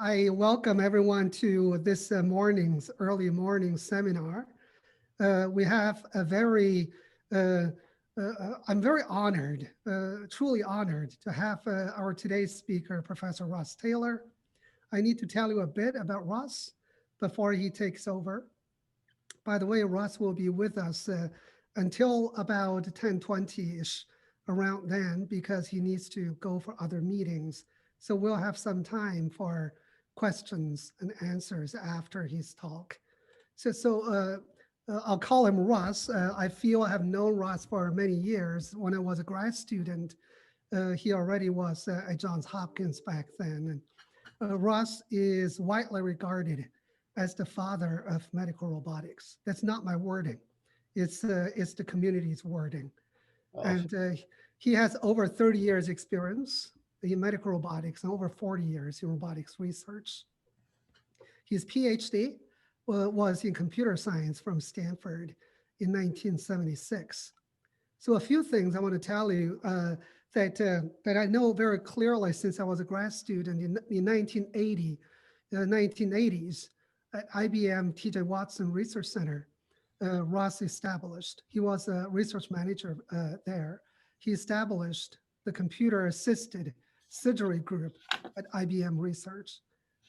I welcome everyone to this morning's early morning seminar. We have a I'm very honored, truly honored to have our today's speaker, Professor Russ Taylor. I need to tell you a bit about Russ before he takes over. By the way, Russ will be with us until about 10:20-ish around then because he needs to go for other meetings. So we'll have some time for questions and answers after his talk. I'll call him Russ. I feel I have known Russ for many years. When I was a grad student, he already was at Johns Hopkins back then. And Russ is widely regarded as the father of medical robotics. That's not my wording. It's the community's wording. Oh, And he has over 30 years experience in medical robotics and over 40 years in robotics research. His PhD was in computer science from Stanford in 1976. So a few things I want to tell you that I know very clearly since I was a grad student in 1980s at IBM TJ Watson Research Center. Ross established. He was a research manager there. He established the computer-assisted surgery group at IBM Research.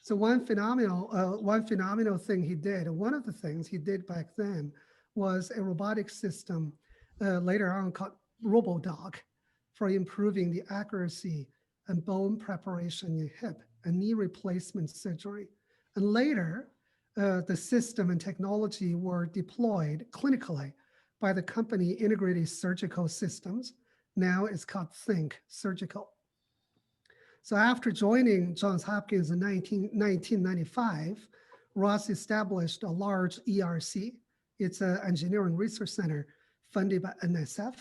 So one phenomenal thing he did, one of the things he did back then was a robotic system later on called RoboDoc for improving the accuracy and bone preparation in hip and knee replacement surgery. And later, the system and technology were deployed clinically by the company Integrated Surgical Systems. Now it's called Think Surgical. So after joining Johns Hopkins in 1995, Ross established a large ERC. It's an engineering research center funded by NSF.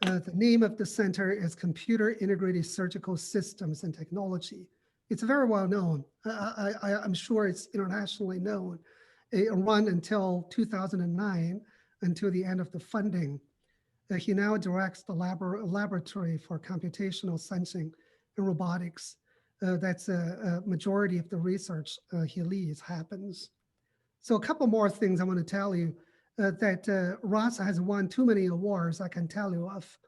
The name of the center is Computer Integrated Surgical Systems and Technology. It's very well known. I'm sure it's internationally known. It ran until 2009, until the end of the funding. He now directs the laboratory for computational sensing and robotics. That's a majority of the research he leads happens. So a couple more things I want to tell you that Ross has won too many awards I can tell you of.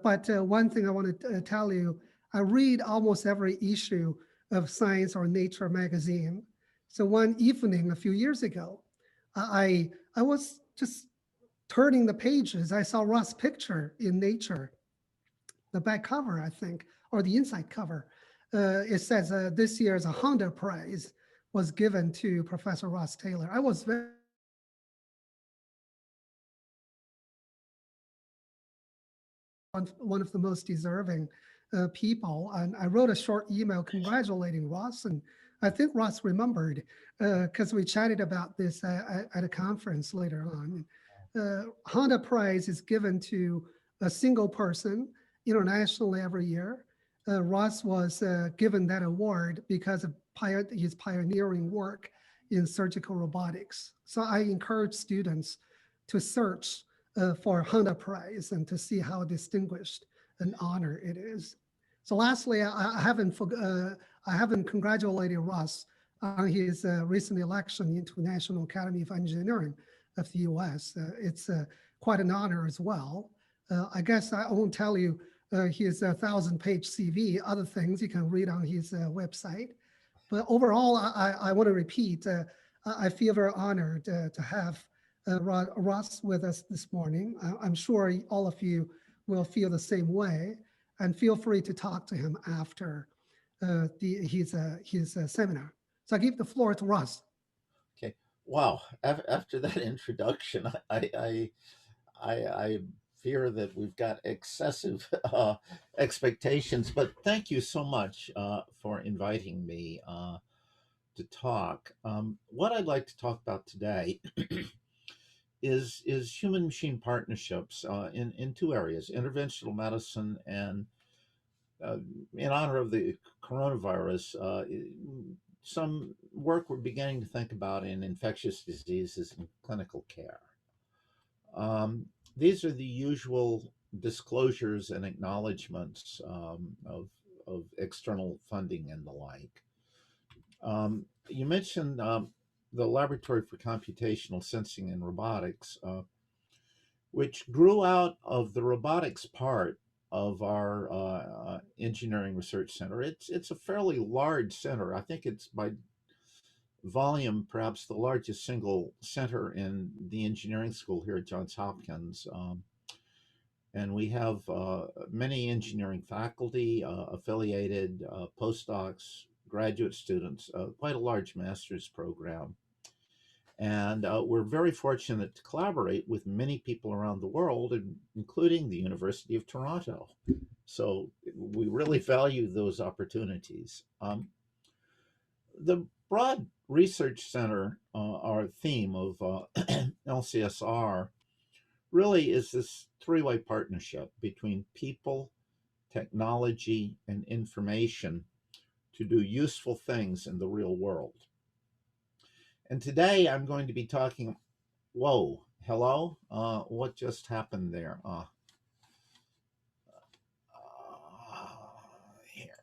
But one thing I want to tell you, I read almost every issue of Science or Nature magazine. So one evening a few years ago, I was just turning the pages. I saw Ross' picture in Nature, the back cover, I think, or the inside cover. It says this year's Honda Prize was given to Professor Ross Taylor. I was very one of the most deserving people. And I wrote a short email congratulating Ross. And I think Ross remembered because we chatted about this at a conference later on. Honda Prize is given to a single person internationally every year. Ross was given that award because of his pioneering work in surgical robotics. So I encourage students to search for Honda Prize and to see how distinguished an honor it is. So lastly, I haven't congratulated Russ on his recent election into National Academy of Engineering of the US. It's quite an honor as well. I guess I won't tell you his 1,000-page CV, other things you can read on his website. But overall, I want to repeat, I feel very honored to have Russ with us this morning. I'm sure all of you will feel the same way, and feel free to talk to him after his seminar. So I give the floor to Russ. okay. Wow. After that introduction, I fear that we've got excessive expectations, but thank you so much for inviting me to talk. What I'd like to talk about today is human-machine partnerships in two areas: interventional medicine and, in honor of the coronavirus, some work we're beginning to think about in infectious diseases and clinical care. These are the usual disclosures and acknowledgments of external funding and the like. You mentioned the Laboratory for Computational Sensing and Robotics, which grew out of the robotics part of our engineering research center. It's a fairly large center. I think it's by volume perhaps the largest single center in the engineering school here at Johns Hopkins. And we have many engineering faculty, affiliated postdocs, graduate students, quite a large master's program. And we're very fortunate to collaborate with many people around the world, including the University of Toronto. So we really value those opportunities. The broad research center, our theme of LCSR, really is this three-way partnership between people, technology, and information to do useful things in the real world. And today I'm going to be talking, whoa, hello? What just happened there? Here.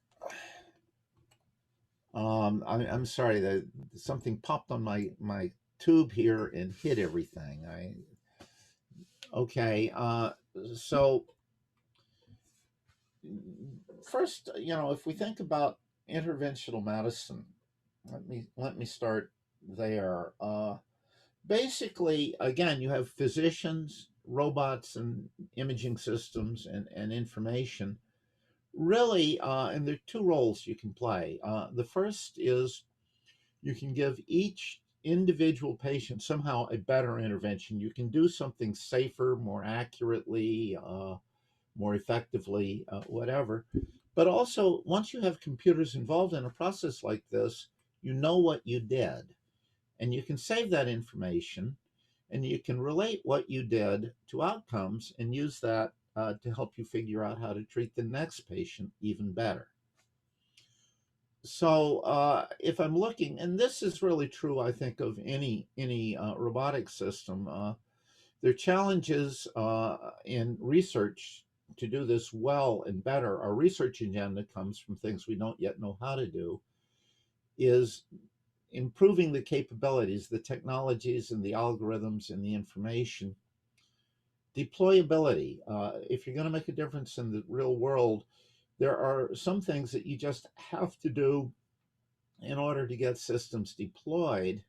I'm sorry that something popped on my tube here and hit everything. Okay. So first, if we think about interventional medicine, let me start there. Basically, again, you have physicians, robots, and imaging systems and information. Really, and there are two roles you can play. The first is you can give each individual patient somehow a better intervention. You can do something safer, more accurately, more effectively, whatever. But also, once you have computers involved in a process like this, you know what you did. And you can save that information and you can relate what you did to outcomes and use that to help you figure out how to treat the next patient even better. So if I'm looking, and this is really true, I think, of any robotic system, there are challenges in research to do this well and better. Our research agenda comes from things we don't yet know how to do, is improving the capabilities, the technologies, and the algorithms and the information. Deployability. If you're going to make a difference in the real world, there are some things that you just have to do in order to get systems deployed.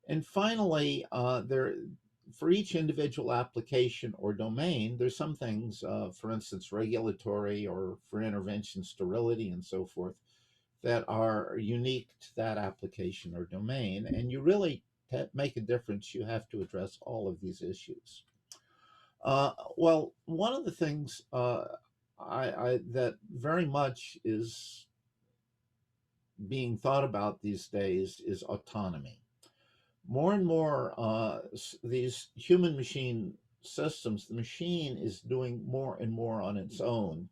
And finally, for each individual application or domain, there's some things, for instance, regulatory or for intervention, sterility, and so forth, that are unique to that application or domain. And you really make a difference, you have to address all of these issues. Well, one of the things that very much is being thought about these days is autonomy. More and more, these human machine systems, the machine is doing more and more on its own.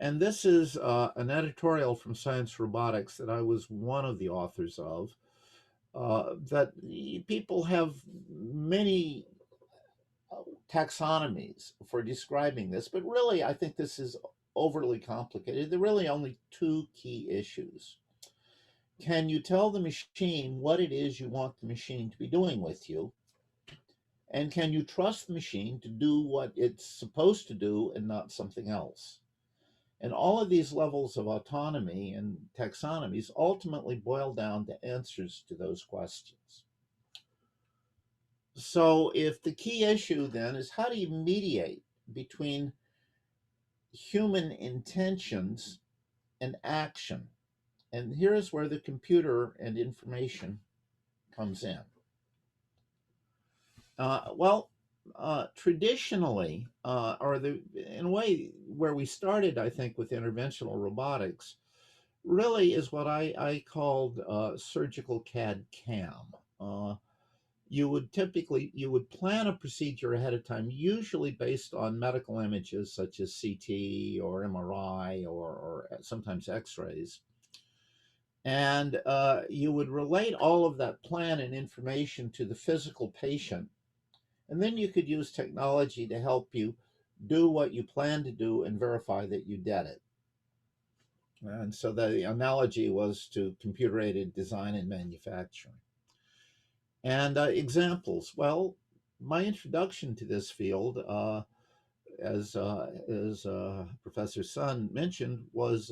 And this is an editorial from Science Robotics that I was one of the authors of, that people have many taxonomies for describing this, but really I think this is overly complicated. There are really only two key issues. Can you tell the machine what it is you want the machine to be doing with you? And can you trust the machine to do what it's supposed to do and not something else? And all of these levels of autonomy and taxonomies ultimately boil down to answers to those questions. So if the key issue then is how do you mediate between human intentions and action? And here's where the computer and information comes in. Traditionally, in a way where we started, I think, with interventional robotics, really is what I called surgical CAD/CAM. You would plan a procedure ahead of time, usually based on medical images such as CT or MRI or sometimes X-rays. And you would relate all of that plan and information to the physical patient. And then you could use technology to help you do what you plan to do and verify that you did it. And so the analogy was to computer aided design and manufacturing. And examples. Well, my introduction to this field, as Professor Sun mentioned, was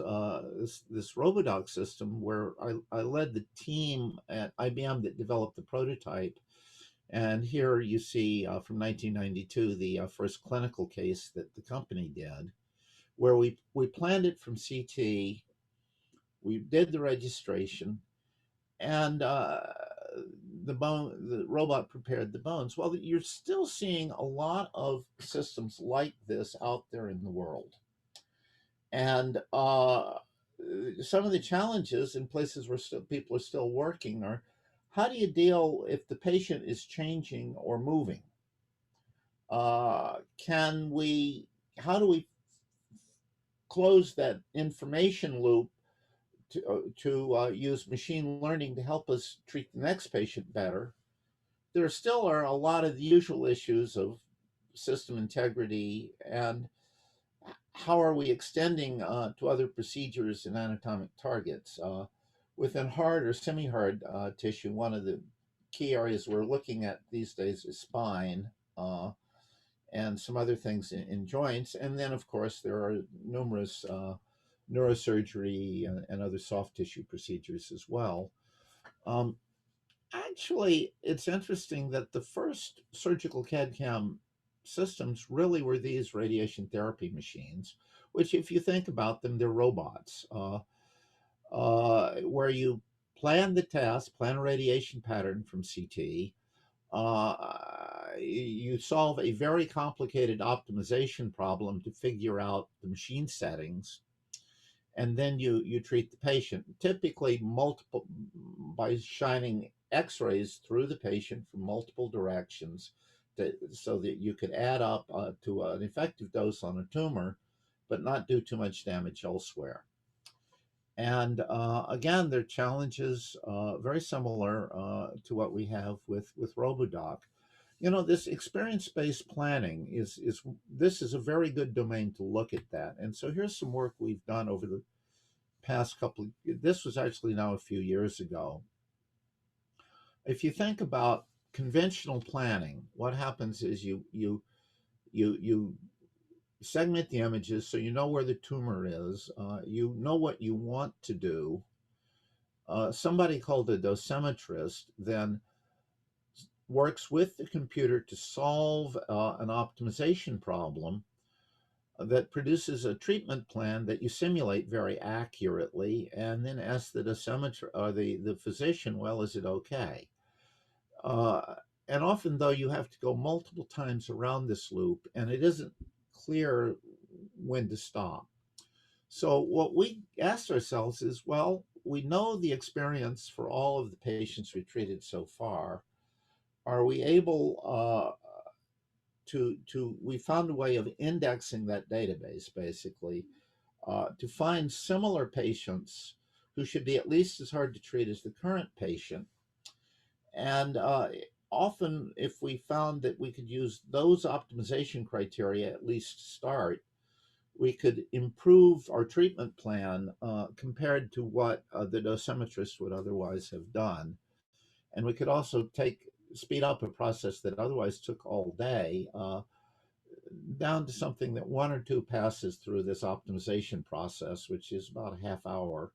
this Robodoc system where I led the team at IBM that developed the prototype. And here you see from 1992 the first clinical case that the company did, where we planned it from CT, we did the registration, and the robot prepared the bones. Well, you're still seeing a lot of systems like this out there in the world, and some of the challenges in places where people are still working are, how do you deal if the patient is changing or moving? Can we? How do we close that information loop to use machine learning to help us treat the next patient better? There still are a lot of the usual issues of system integrity and how are we extending to other procedures and anatomic targets. Within hard or semi-hard tissue, one of the key areas we're looking at these days is spine and some other things in joints. And then, of course, there are numerous neurosurgery and other soft tissue procedures as well. Um, Actually, it's interesting that the first surgical CAD/CAM systems really were these radiation therapy machines, which, if you think about them, they're robots, where you plan the task, plan a radiation pattern from CT. You solve a very complicated optimization problem to figure out the machine settings, and then you treat the patient, typically multiple, by shining x-rays through the patient from multiple directions so that you could add up to an effective dose on a tumor but not do too much damage elsewhere. And again, there are challenges very similar to what we have with Robodoc. You know, this experience-based planning is this is a very good domain to look at that. And so here's some work we've done over the past couple of, this was actually now a few years ago. If you think about conventional planning, what happens is you segment the images so you know where the tumor is, you know what you want to do. Somebody called a dosimetrist then works with the computer to solve an optimization problem that produces a treatment plan that you simulate very accurately and then ask the dosimeter or the physician, well, is it okay? Uh, and often, though, you have to go multiple times around this loop and it isn't clear when to stop. So, what we asked ourselves is, well, we know the experience for all of the patients we treated so far. Are we able we found a way of indexing that database basically to find similar patients who should be at least as hard to treat as the current patient. And often, if we found that we could use those optimization criteria at least to start, we could improve our treatment plan compared to what the dosimetrist would otherwise have done. And we could also speed up a process that otherwise took all day down to something that one or two passes through this optimization process, which is about a half hour,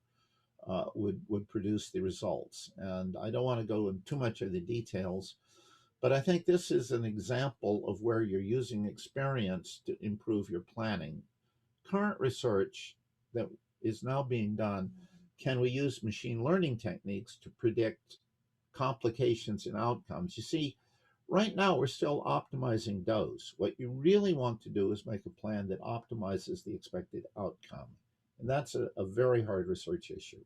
would produce the results. And I don't want to go into too much of the details, but I think this is an example of where you're using experience to improve your planning. Current research that is now being done, can we use machine learning techniques to predict complications and outcomes? You see, right now we're still optimizing dose. What you really want to do is make a plan that optimizes the expected outcome. And that's a very hard research issue.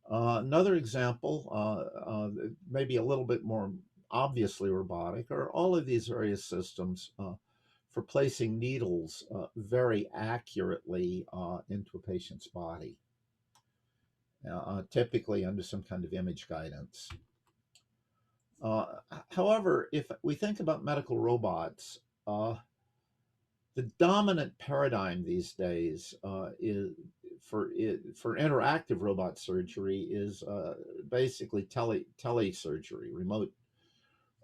Another example, maybe a little bit more obviously robotic, are all of these various systems for placing needles very accurately into a patient's body, typically under some kind of image guidance. Uh, However, if we think about medical robots, the dominant paradigm these days is for interactive robot surgery is basically telesurgery, remote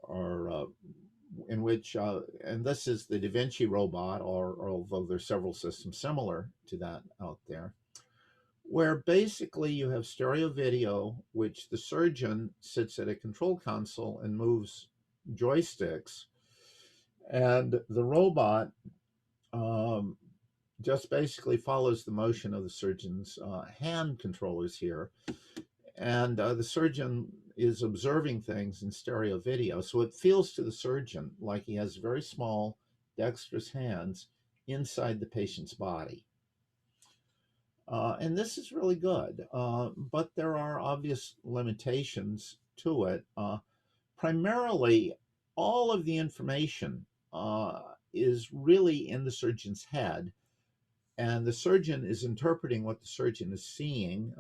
or in which and this is the Da Vinci robot, or although there's several systems similar to that out there, where basically you have stereo video, which the surgeon sits at a control console and moves joysticks, and the robot um, just basically follows the motion of the surgeon's hand controllers here. And the surgeon is observing things in stereo video. So it feels to the surgeon like he has very small, dexterous hands inside the patient's body. And this is really good, but there are obvious limitations to it. Primarily, all of the information is really in the surgeon's head, and the surgeon is interpreting what the surgeon is seeing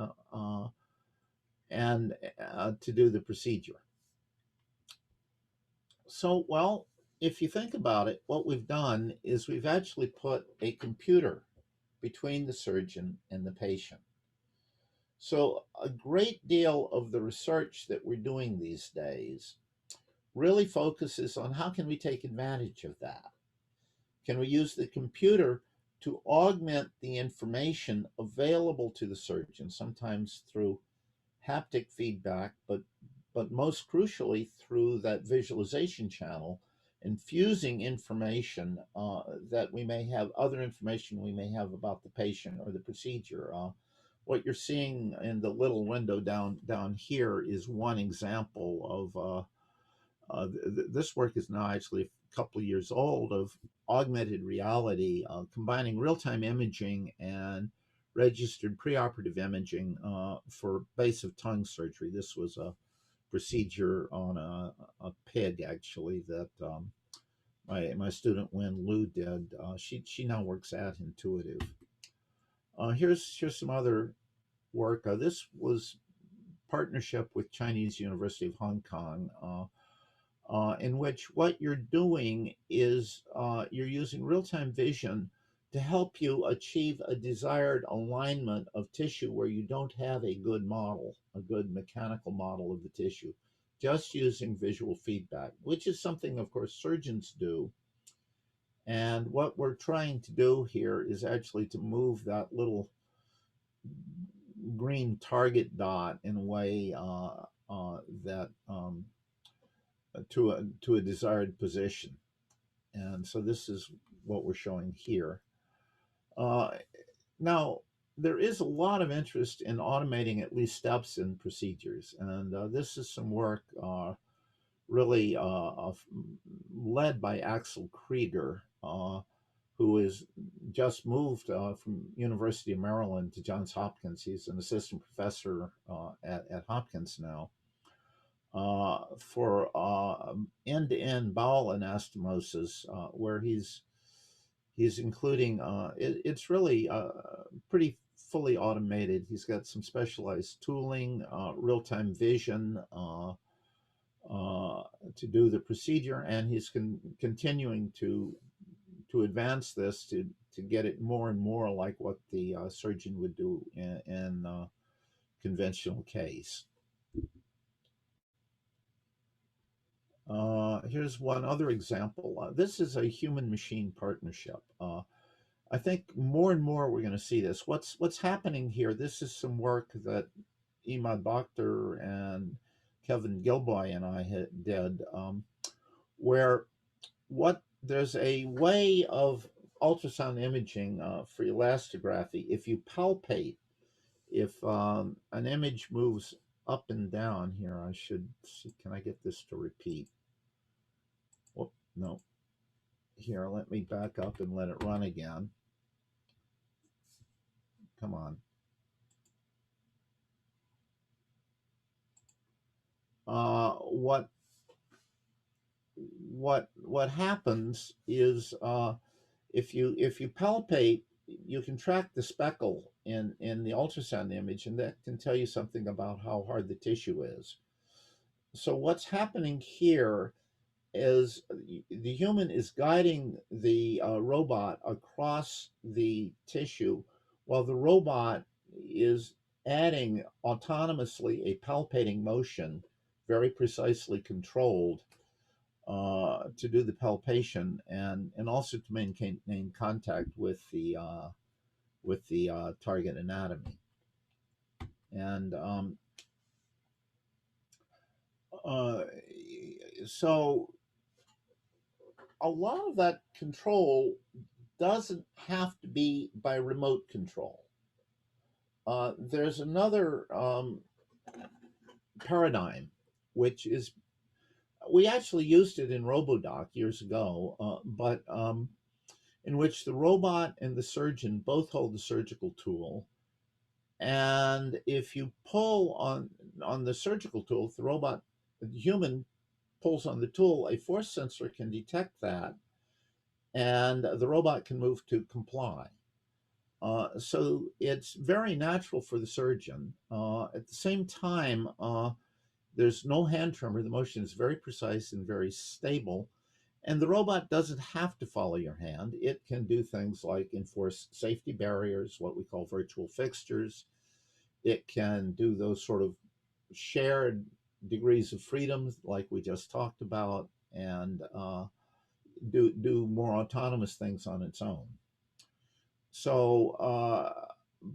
and to do the procedure. So, well, if you think about it, what we've done is we've actually put a computer between the surgeon and the patient. So a great deal of the research that we're doing these days really focuses on how can we take advantage of that? Can we use the computer to augment the information available to the surgeon, sometimes through haptic feedback, but most crucially through that visualization channel, infusing information that we may have, other information we may have about the patient or the procedure. What you're seeing in the little window down here is one example of this work is now actually a couple of years old, of augmented reality, combining real-time imaging and registered preoperative imaging for base of tongue surgery. This was a procedure on a pig, actually, that my student Wen Lu did. She now works at Intuitive. Here's some other work. This was partnership with Chinese University of Hong Kong, in which what you're doing is you're using real-time vision to help you achieve a desired alignment of tissue where you don't have a good model, a good mechanical model of the tissue, just using visual feedback, which is something, of course, surgeons do. And what we're trying to do here is actually to move that little green target dot in a way that to a desired position. And so this is what we're showing here. Now, there is a lot of interest in automating at least steps in procedures, and this is some work really led by Axel Krieger, who is just moved from University of Maryland to Johns Hopkins. He's an assistant professor at Hopkins now, for end-to-end bowel anastomosis, where he's including it's really pretty fully automated. He's got some specialized tooling, real-time vision to do the procedure, and he's continuing to advance this to get it more and more like what the surgeon would do in conventional case. Here's one other example. This is a human-machine partnership. I think more and more we're going to see this. What's happening here? This is some work that Emad Bakhtar and Kevin Gilboy and I did, where there's a way of ultrasound imaging for elastography. If you palpate, if an image moves up and down here, I should see, can I get this to repeat? Whoop, no. Here, let me back up and let it run again. Come on. What happens is if you palpate, you can track the speckle in the ultrasound image, and that can tell you something about how hard the tissue is. So what's happening here is the human is guiding the robot across the tissue while the robot is adding autonomously a palpating motion, very precisely controlled, to do the palpation and also to maintain contact with the target anatomy. And uh, so a lot of that control doesn't have to be by remote control. There's another paradigm, which is we actually used it in RoboDoc years ago, but in which the robot and the surgeon both hold the surgical tool, and if you pull on the surgical tool, if the robot, the human pulls on the tool, a force sensor can detect that, and the robot can move to comply. So it's very natural for the surgeon. At the same time, there's no hand tremor. The motion is very precise and very stable. And the robot doesn't have to follow your hand. It can do things like enforce safety barriers, what we call virtual fixtures. It can do those sort of shared degrees of freedom, like we just talked about, and do more autonomous things on its own. So,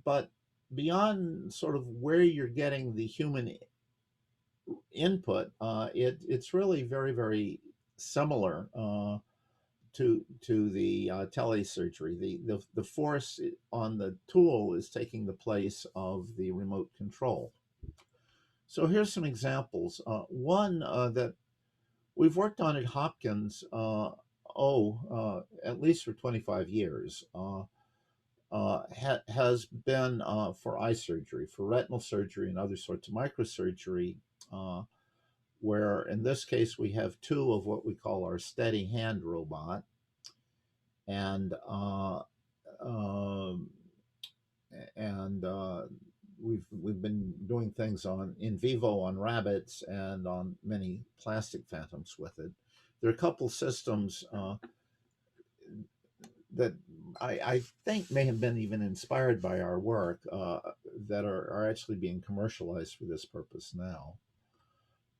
but beyond sort of where you're getting the human input, it's really very, very similar to the telesurgery. The force on the tool is taking the place of the remote control. So here's some examples. One that we've worked on at Hopkins, at least for 25 years. Has been for eye surgery, for retinal surgery, and other sorts of microsurgery, where in this case we have two of what we call our steady hand robot, and um, and we've been doing things on in vivo on rabbits and on many plastic phantoms with it. There are a couple systems that I think may have been even inspired by our work that are actually being commercialized for this purpose now.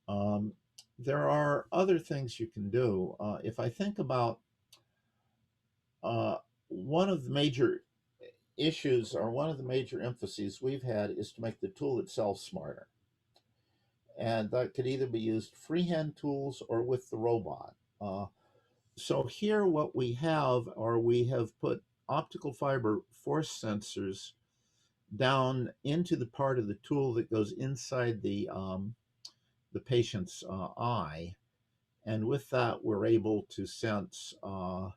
Um, there are other things you can do. If I think about uh, one of the major issues or one of the major emphases we've had is to make the tool itself smarter. And that could either be used freehand tools or with the robot. So here what we have are we have put optical fiber force sensors down into the part of the tool that goes inside the patient's eye. And with that, we're able to sense uh,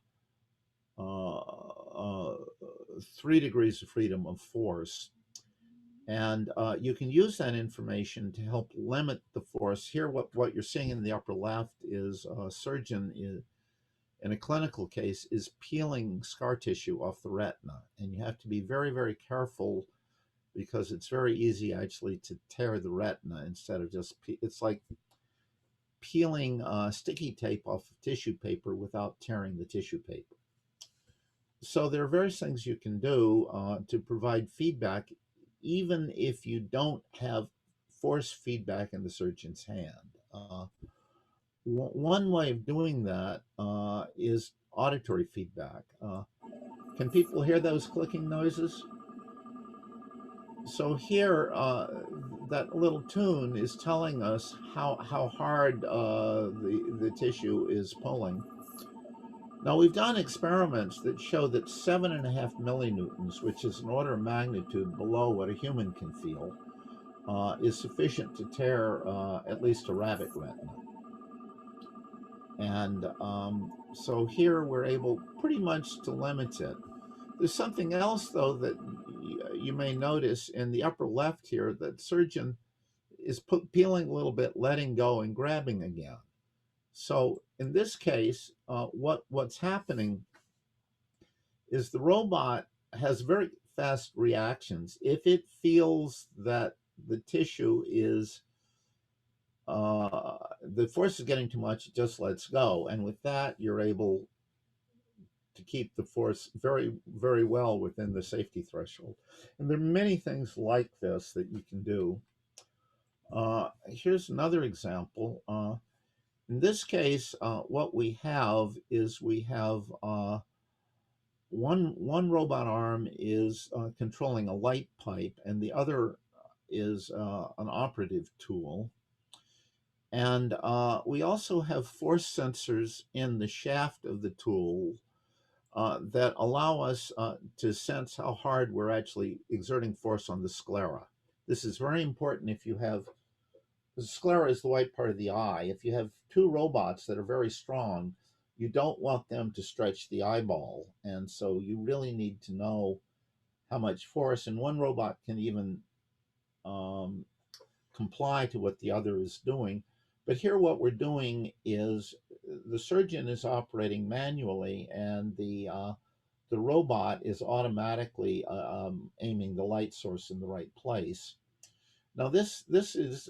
uh, 3 degrees of freedom of force. And you can use that information to help limit the force. Here, what you're seeing in the upper left is a surgeon in a clinical case is peeling scar tissue off the retina. And you have to be very, very careful because it's very easy actually to tear the retina instead of just, it's like peeling sticky tape off of tissue paper without tearing the tissue paper. So there are various things you can do to provide feedback, even if you don't have force feedback in the surgeon's hand. One way of doing that is auditory feedback. Can people hear those clicking noises? So here, that little tune is telling us how hard the tissue is pulling. Now we've done experiments that show that 7.5 millinewtons, which is an order of magnitude below what a human can feel, is sufficient to tear at least a rabbit retina. And so here we're able pretty much to limit it. There's something else, though, that you may notice in the upper left here that surgeon is peeling a little bit, letting go, and grabbing again. So in this case, what's happening is the robot has very fast reactions. If it feels that the tissue is the force is getting too much, it just lets go, and with that you're able to keep the force very, very well within the safety threshold. And there are many things like this that you can do. Here's another example. In this case, what we have is we have one robot arm is controlling a light pipe, and the other is an operative tool. And we also have force sensors in the shaft of the tool that allow us to sense how hard we're actually exerting force on the sclera. This is very important if you have, the sclera is the white part of the eye. If you have two robots that are very strong, you don't want them to stretch the eyeball. And so you really need to know how much force, and one robot can even comply to what the other is doing. But here what we're doing is the surgeon is operating manually, and the robot is automatically aiming the light source in the right place. Now this is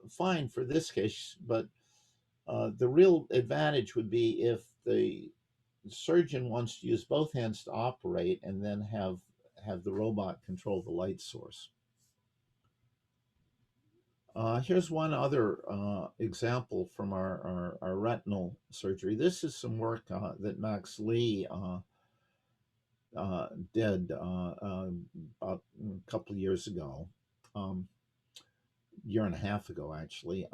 fine for this case, but the real advantage would be if the surgeon wants to use both hands to operate and then have the robot control the light source. Here's one other example from our retinal surgery. This is some work that Max Lee did about a couple of years ago, year and a half ago, actually.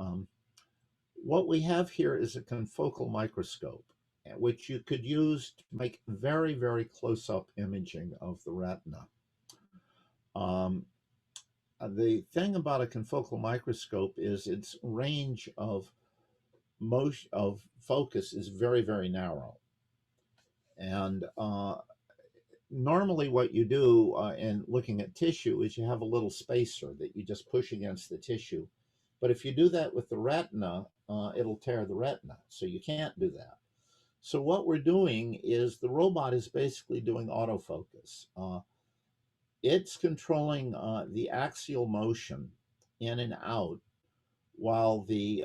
What we have here is a confocal microscope, which you could use to make very, very close-up imaging of the retina. The thing about a confocal microscope is its range of motion of focus is very, very narrow. And normally what you do in looking at tissue is you have a little spacer that you just push against the tissue. But if you do that with the retina, it'll tear the retina. So you can't do that. So what we're doing is the robot is basically doing autofocus. It's controlling the axial motion in and out, while the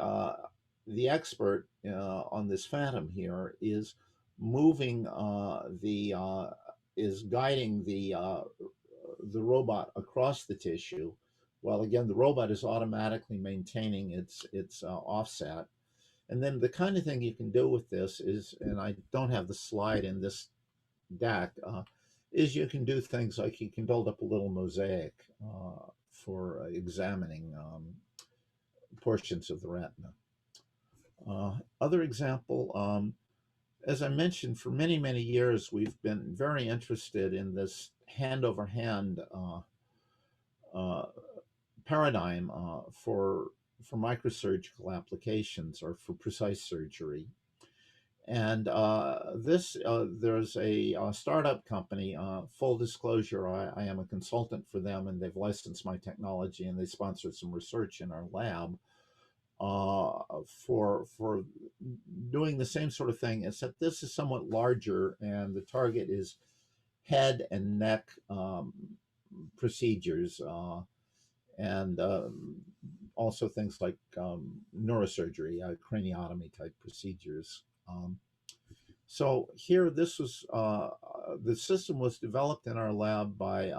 expert on this phantom here is moving is guiding the robot across the tissue, while again the robot is automatically maintaining its offset. And then the kind of thing you can do with this is, and I don't have the slide in this deck, is you can do things like you can build up a little mosaic for examining portions of the retina. Other example, as I mentioned, for many, many years, we've been very interested in this hand-over-hand paradigm for microsurgical applications or for precise surgery. And there's a startup company, full disclosure, I am a consultant for them, and they've licensed my technology, and they sponsored some research in our lab for doing the same sort of thing, except this is somewhat larger, and the target is head and neck procedures, and also things like neurosurgery, craniotomy type procedures. So here, this was the system was developed in our lab by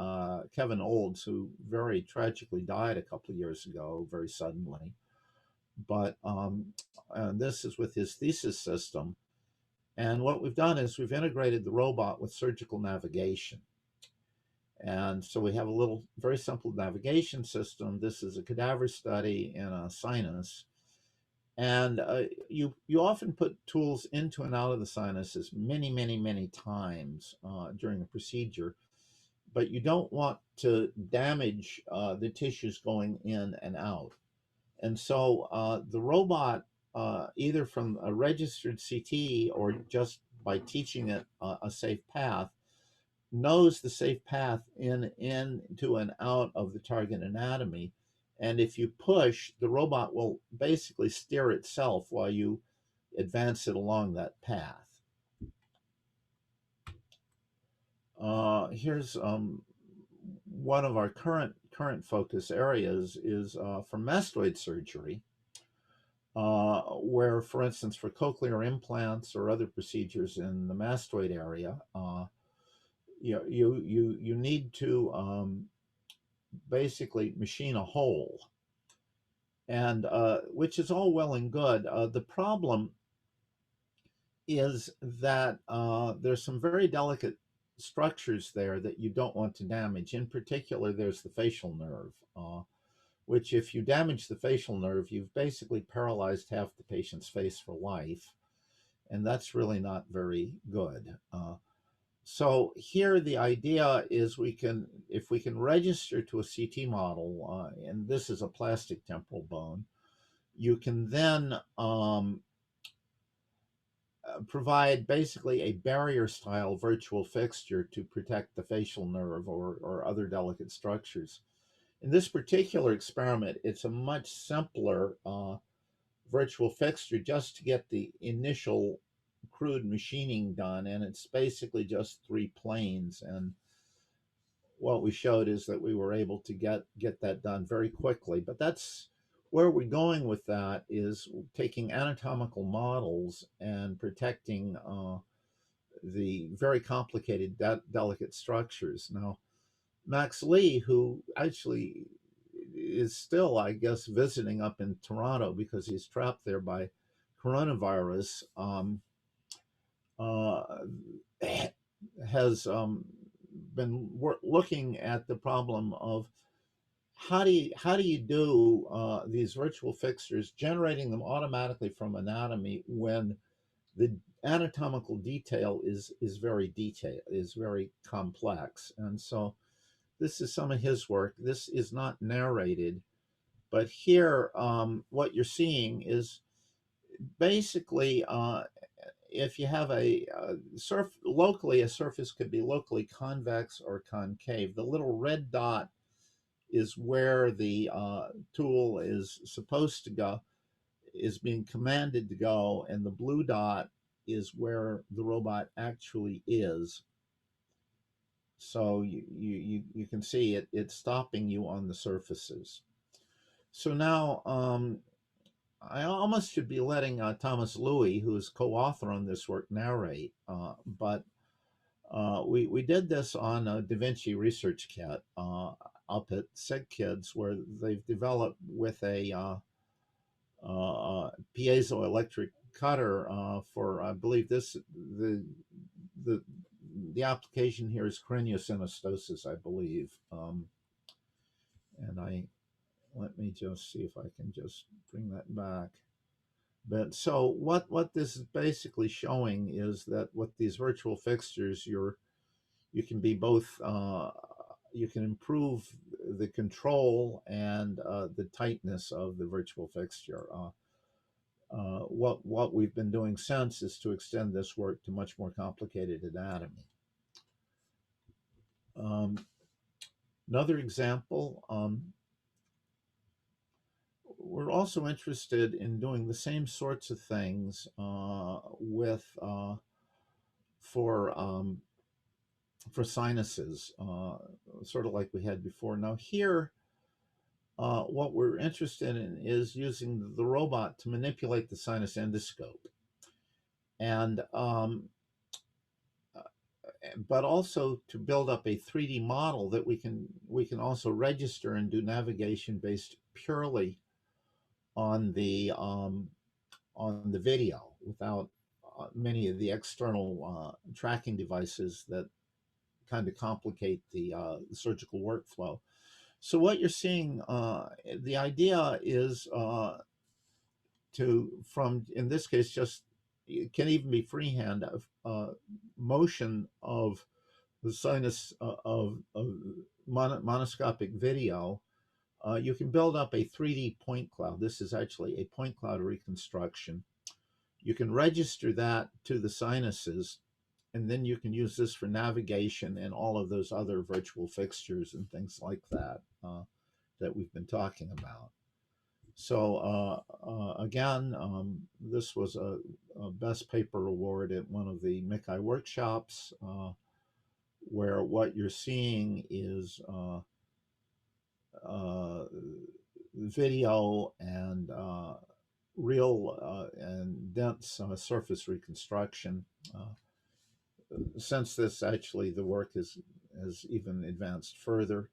Kevin Olds, who very tragically died a couple of years ago, very suddenly. But and this is with his thesis system. And what we've done is we've integrated the robot with surgical navigation. And so we have a little, very simple navigation system. This is a cadaver study in a sinus. And you often put tools into and out of the sinuses many, many, many times during a procedure, but you don't want to damage the tissues going in and out. And so the robot, either from a registered CT or just by teaching it a safe path, knows the safe path into and out of the target anatomy. And if you push, the robot will basically steer itself while you advance it along that path. Here's one of our current focus areas is for mastoid surgery. where, for instance, for cochlear implants or other procedures in the mastoid area, you need to basically machine a hole, and which is all well and good. The problem is that there's some very delicate structures there that you don't want to damage. In particular, there's the facial nerve, which if you damage the facial nerve, you've basically paralyzed half the patient's face for life, and that's really not very good. So here the idea is if we can register to a CT model, and this is a plastic temporal bone, you can then provide basically a barrier style virtual fixture to protect the facial nerve or other delicate structures. In this particular experiment, it's a much simpler virtual fixture just to get the initial crude machining done, and it's basically just 3 planes. And what we showed is that we were able to get that done very quickly. But that's where we're going with that, is taking anatomical models and protecting the very complicated delicate structures. Now, Max Lee, who actually is still, I guess, visiting up in Toronto because he's trapped there by coronavirus, uh, has been looking at the problem of how do you do these virtual fixtures, generating them automatically from anatomy when the anatomical detail is very complex. And so this is some of his work. This is not narrated, but here what you're seeing is basically if you have a locally, a surface could be locally convex or concave. The little red dot is where the tool is supposed to go, is being commanded to go, and the blue dot is where the robot actually is. So you can see it's stopping you on the surfaces. So now I almost should be letting Thomas Louie, who is co-author on this work, narrate, but we did this on a Da Vinci research kit up at SickKids, where they've developed with a piezoelectric cutter for, I believe the the application here is craniosynostosis, I believe. And let me just see if I can just bring that back. But so what this is basically showing is that with these virtual fixtures, you can be both you can improve the control and the tightness of the virtual fixture. What we've been doing since is to extend this work to much more complicated anatomy. Another example, we're also interested in doing the same sorts of things with for sinuses, sort of like we had before. Now here, what we're interested in is using the robot to manipulate the sinus endoscope, and but also to build up a 3D model that we can also register and do navigation based purely on the video without many of the external tracking devices that kind of complicate the surgical workflow. So what you're seeing, the idea is from, in this case, just, it can even be freehand of motion of the sinus of monoscopic video. You can build up a 3D point cloud. This is actually a point cloud reconstruction. You can register that to the sinuses, and then you can use this for navigation and all of those other virtual fixtures and things like that that we've been talking about. So again, this was a best paper award at one of the MICI workshops, where what you're seeing is video and real and dense surface reconstruction. Since this actually the work has even advanced further.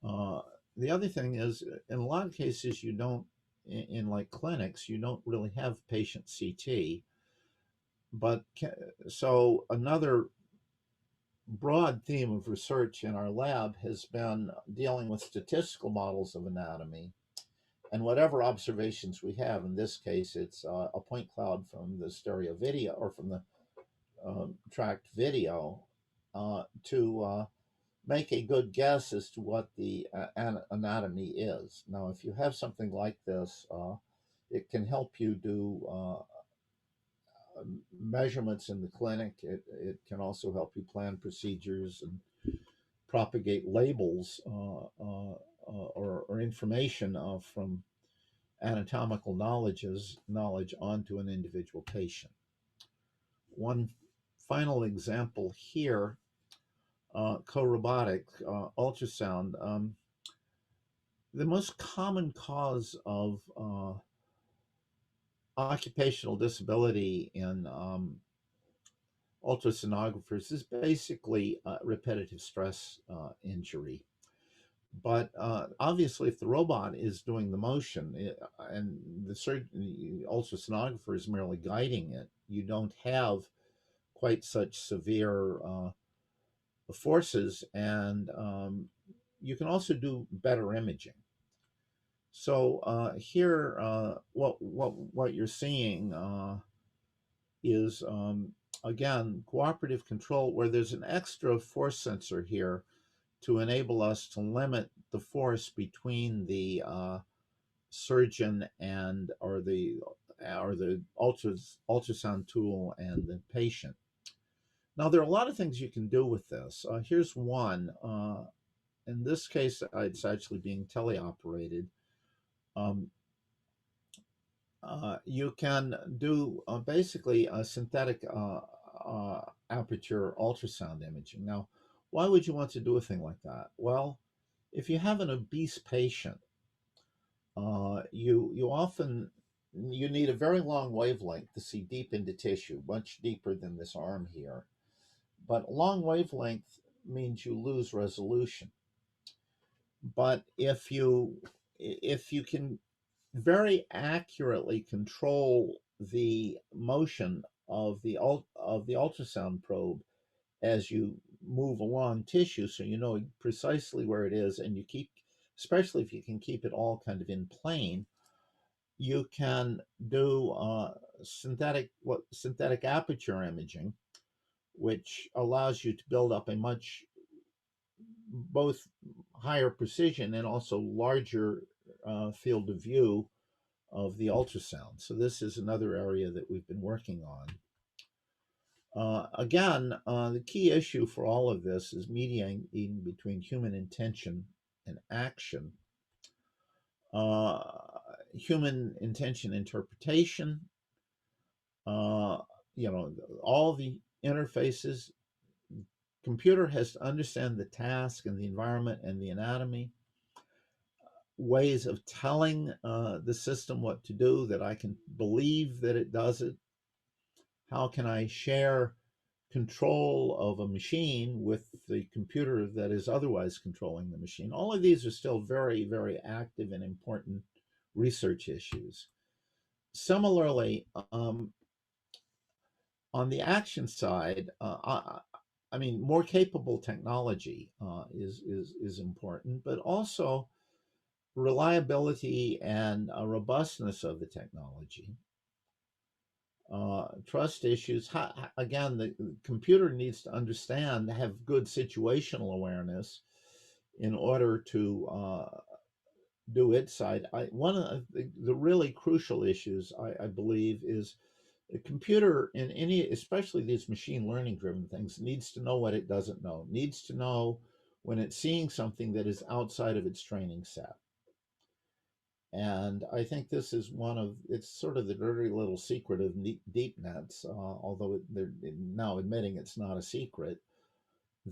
Uh, the other thing is, in a lot of cases, you don't, in like clinics, you don't really have patient CT. But so another broad theme of research in our lab has been dealing with statistical models of anatomy and whatever observations we have. In this case, it's a point cloud from the stereo video or from the tracked video to make a good guess as to what the anatomy is. Now, if you have something like this, it can help you do measurements in the clinic. It can also help you plan procedures and propagate labels or information from anatomical knowledge onto an individual patient. One final example here, co-robotic ultrasound. The most common cause of occupational disability in ultrasonographers is basically repetitive stress injury. But obviously, if the robot is doing the motion and the ultrasonographer is merely guiding it, you don't have quite such severe forces, and you can also do better imaging. So here, what you're seeing is again cooperative control, where there's an extra force sensor here to enable us to limit the force between the surgeon and or the ultrasound tool and the patient. Now there are a lot of things you can do with this. Here's one. In this case, it's actually being teleoperated. Um, you can do basically a synthetic aperture ultrasound imaging. Now, why would you want to do a thing like that? Well, if you have an obese patient, you often you need a very long wavelength to see deep into tissue, much deeper than this arm here. But long wavelength means you lose resolution. But if you can very accurately control the motion of the ultrasound probe as you move along tissue, so you know precisely where it is, and you keep, especially if you can keep it all kind of in plane, you can do synthetic aperture imaging, which allows you to build up a much both higher precision and also larger field of view of the ultrasound. So this is another area that we've been working on. Again, the key issue for all of this is mediating between human intention and action. Uh, Human intention interpretation, uh, all the interfaces. Computer has to understand the task and the environment and the anatomy. Ways of telling the system what to do, that I can believe that it does it. How can I share control of a machine with the computer that is otherwise controlling the machine? All of these are still very, very active and important research issues. Similarly, on the action side, I mean, more capable technology is important, but also reliability and robustness of the technology. Trust issues. Again, the computer needs to understand, have good situational awareness in order to do its side. One of the really crucial issues, I believe, is the computer in any, especially these machine learning driven things, needs to know what it doesn't know, needs to know when it's seeing something that is outside of its training set. And I think this is it's sort of the dirty little secret of deep nets, although they're now admitting it's not a secret,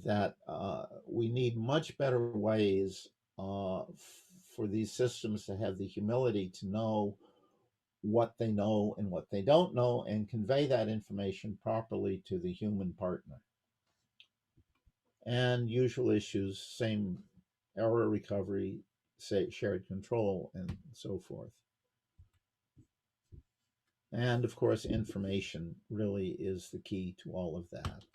that we need much better ways for these systems to have the humility to know what they know and what they don't know and convey that information properly to the human partner. And usual issues, same error recovery, say shared control, and so forth. And of course, information really is the key to all of that.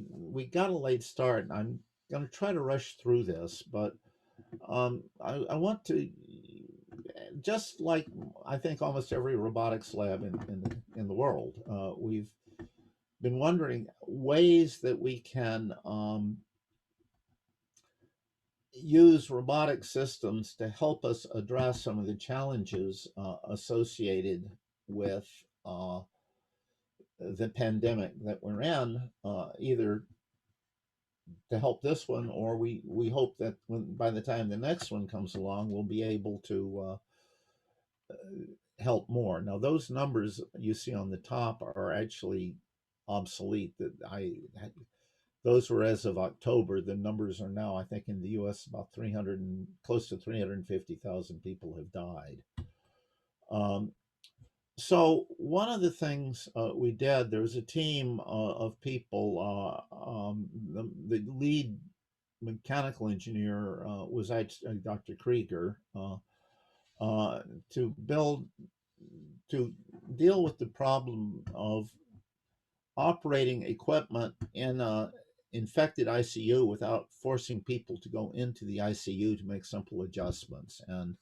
We got a late start. I'm going to try to rush through this, but I want to, just like I think almost every robotics lab in the world, we've been wondering ways that we can use robotic systems to help us address some of the challenges associated with the pandemic that we're in, either to help this one, or we hope that by the time the next one comes along, we'll be able to help more. Now, those numbers you see on the top are actually obsolete. Those were as of October. The numbers are now, I think, in the U.S. about 300 and close to 350,000 people have died. So one of the things we did, there was a team of people. The lead mechanical engineer was Dr. Krieger, to deal with the problem of operating equipment in a infected ICU without forcing people to go into the ICU to make simple adjustments. And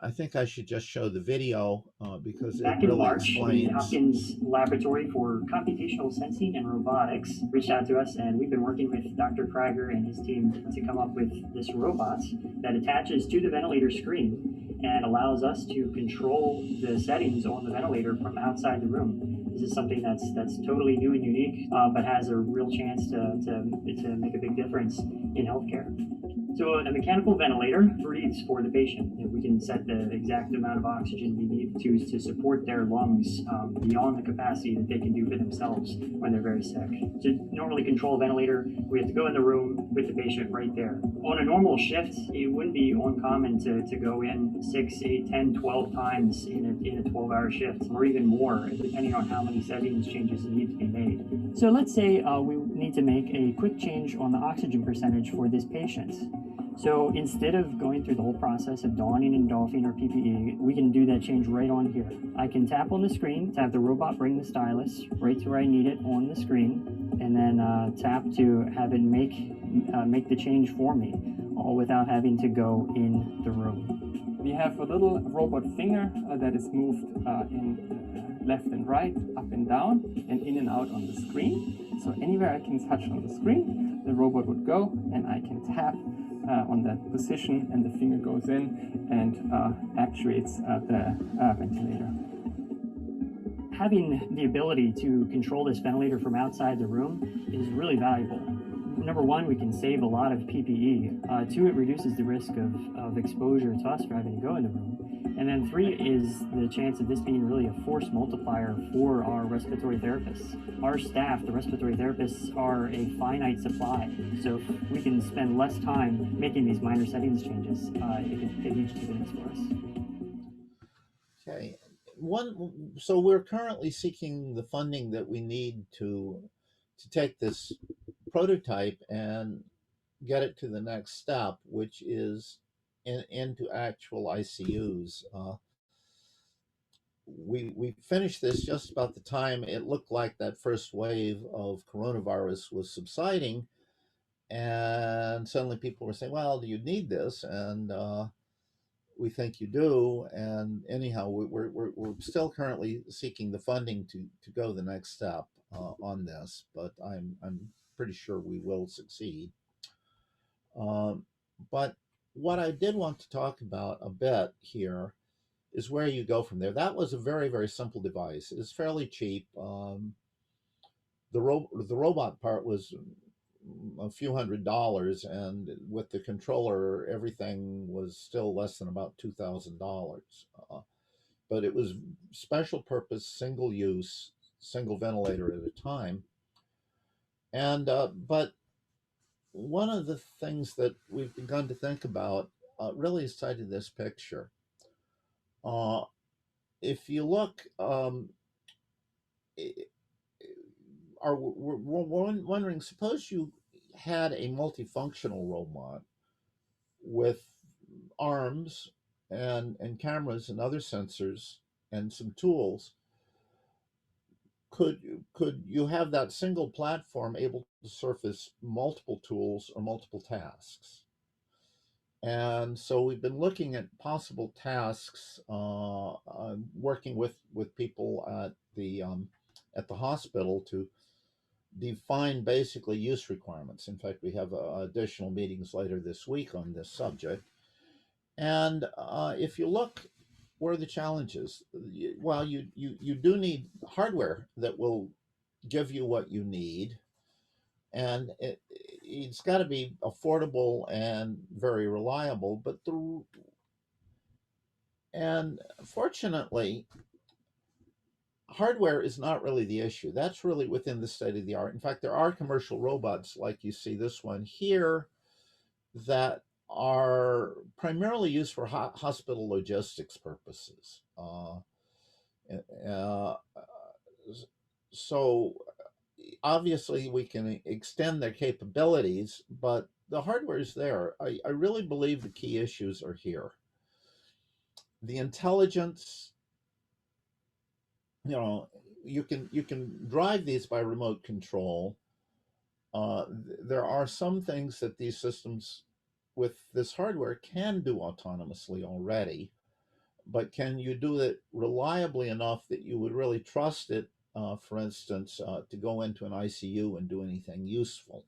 I think I should just show the video because Back it really in March, explains. the Hopkins Laboratory for Computational Sensing and Robotics reached out to us, and we've been working with Dr. Krieger and his team to come up with this robot that attaches to the ventilator screen and allows us to control the settings on the ventilator from outside the room. This is something that's totally new and unique, but has a real chance to make a big difference in healthcare. So a mechanical ventilator breathes for the patient. We can set the exact amount of oxygen we need to support their lungs beyond the capacity that they can do for themselves when they're very sick. To normally control a ventilator, we have to go in the room with the patient right there. On a normal shift, it wouldn't be uncommon to go in 6, 8, 10, 12 times in a 12-hour shift, or even more, depending on how many settings changes need to be made. So let's say we need to make a quick change on the oxygen percentage for this patient. So instead of going through the whole process of donning and doffing our PPE, we can do that change right on here. I can tap on the screen to have the robot bring the stylus right to where I need it on the screen, and then tap to have it make the change for me, all without having to go in the room. We have a little robot finger that is moved in left and right, up and down, and in and out on the screen. So anywhere I can touch on the screen, the robot would go, and I can tap on that position, and the finger goes in and actuates the ventilator. Having the ability to control this ventilator from outside the room is really valuable. Number one, we can save a lot of PPE. Two, it reduces the risk of exposure to us for having to go in the room. And then three is the chance of this being really a force multiplier for our respiratory therapists. Our staff, the respiratory therapists, are a finite supply. So if we can spend less time making these minor settings changes, it could pay huge dividends for us. Okay. So we're currently seeking the funding that we need to take this prototype and get it to the next step, which is into actual ICUs. We finished this just about the time it looked like that first wave of coronavirus was subsiding, and suddenly people were saying, "Well, do you need this?" And we think you do. And anyhow, we're still currently seeking the funding to go the next step on this, but I'm pretty sure we will succeed. But what I did want to talk about a bit here is where you go from there. That was a very, very simple device. It's fairly cheap. The robot part was a few $100s, and with the controller, everything was still less than about $2,000. But it was special purpose, single use, single ventilator at a time. And but one of the things that we've begun to think about really is tied to this picture. Uh, if you look, we're wondering, suppose you had a multifunctional robot with arms and cameras and other sensors and some tools. Could you have that single platform able to surface multiple tools or multiple tasks? And so we've been looking at possible tasks, working with people at the hospital to define basically use requirements. In fact, we have additional meetings later this week on this subject. And if you look where are the challenges, well, you do need hardware that will give you what you need, and it's got to be affordable and very reliable. And fortunately, hardware is not really the issue. That's really within the state of the art. In fact, there are commercial robots like you see this one here that are primarily used for hospital logistics purposes. Uh, so obviously we can extend their capabilities, but the hardware is there. I really believe the key issues are here. The intelligence, you can drive these by remote control. There are some things that these systems with this hardware can do autonomously already, but can you do it reliably enough that you would really trust it, for instance, to go into an ICU and do anything useful?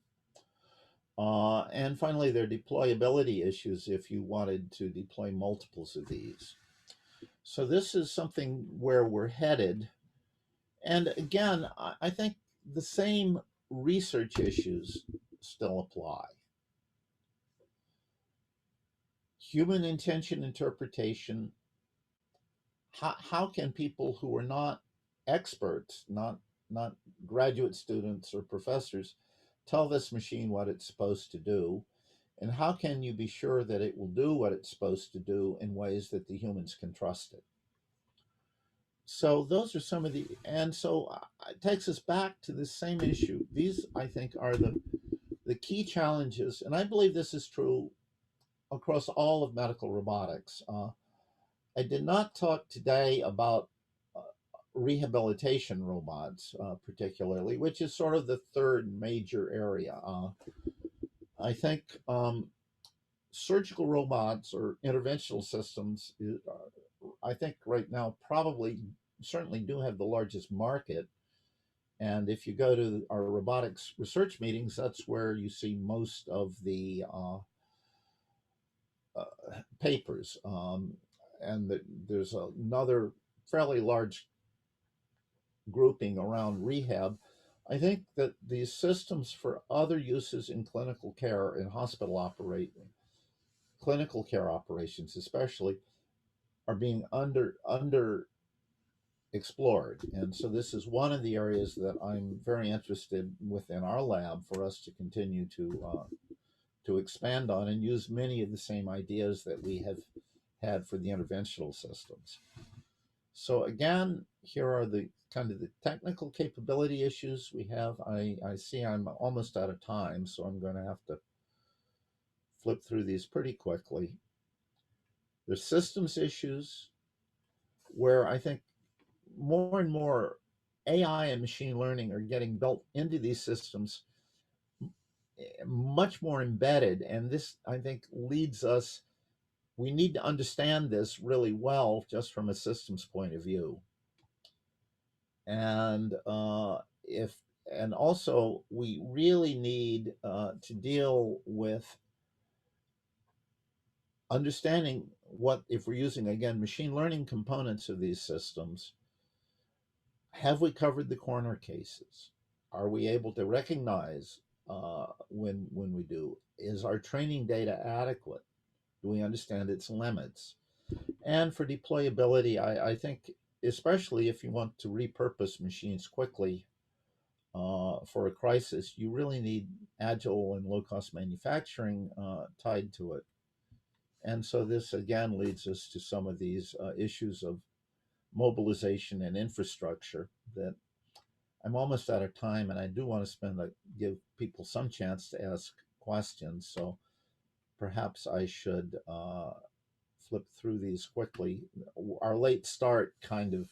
And finally, there are deployability issues if you wanted to deploy multiples of these. So this is something where we're headed. And again, I think the same research issues still apply. Human intention interpretation. How can people who are not experts, not graduate students or professors, tell this machine what it's supposed to do? And how can you be sure that it will do what it's supposed to do in ways that the humans can trust it? So those are some of the, and so it takes us back to the same issue. These, I think, are the key challenges, and I believe this is true across all of medical robotics. I did not talk today about rehabilitation robots, particularly, which is sort of the third major area. I think surgical robots or interventional systems, I think right now probably certainly do have the largest market. And if you go to our robotics research meetings, that's where you see most of the papers. And there's another fairly large grouping around rehab. I think that these systems for other uses in clinical care and clinical care operations especially, are being under explored. And so this is one of the areas that I'm very interested within our lab for us to continue to expand on and use many of the same ideas that we have had for the interventional systems. So again, here are the kind of the technical capability issues we have. I see I'm almost out of time, so I'm going to have to flip through these pretty quickly. There's systems issues where I think more and more AI and machine learning are getting built into these systems, much more embedded. And this, I think, leads us, we need to understand this really well just from a systems point of view. And and also we really need to deal with understanding what, if we're using, again, machine learning components of these systems, have we covered the corner cases? Are we able to recognize when we do? Is our training data adequate? Do we understand its limits? And for deployability, I think, especially if you want to repurpose machines quickly for a crisis, you really need agile and low-cost manufacturing tied to it. And so this again leads us to some of these issues of mobilization and infrastructure that I'm almost out of time, and I do want to give people some chance to ask questions. So perhaps I should flip through these quickly. Our late start kind of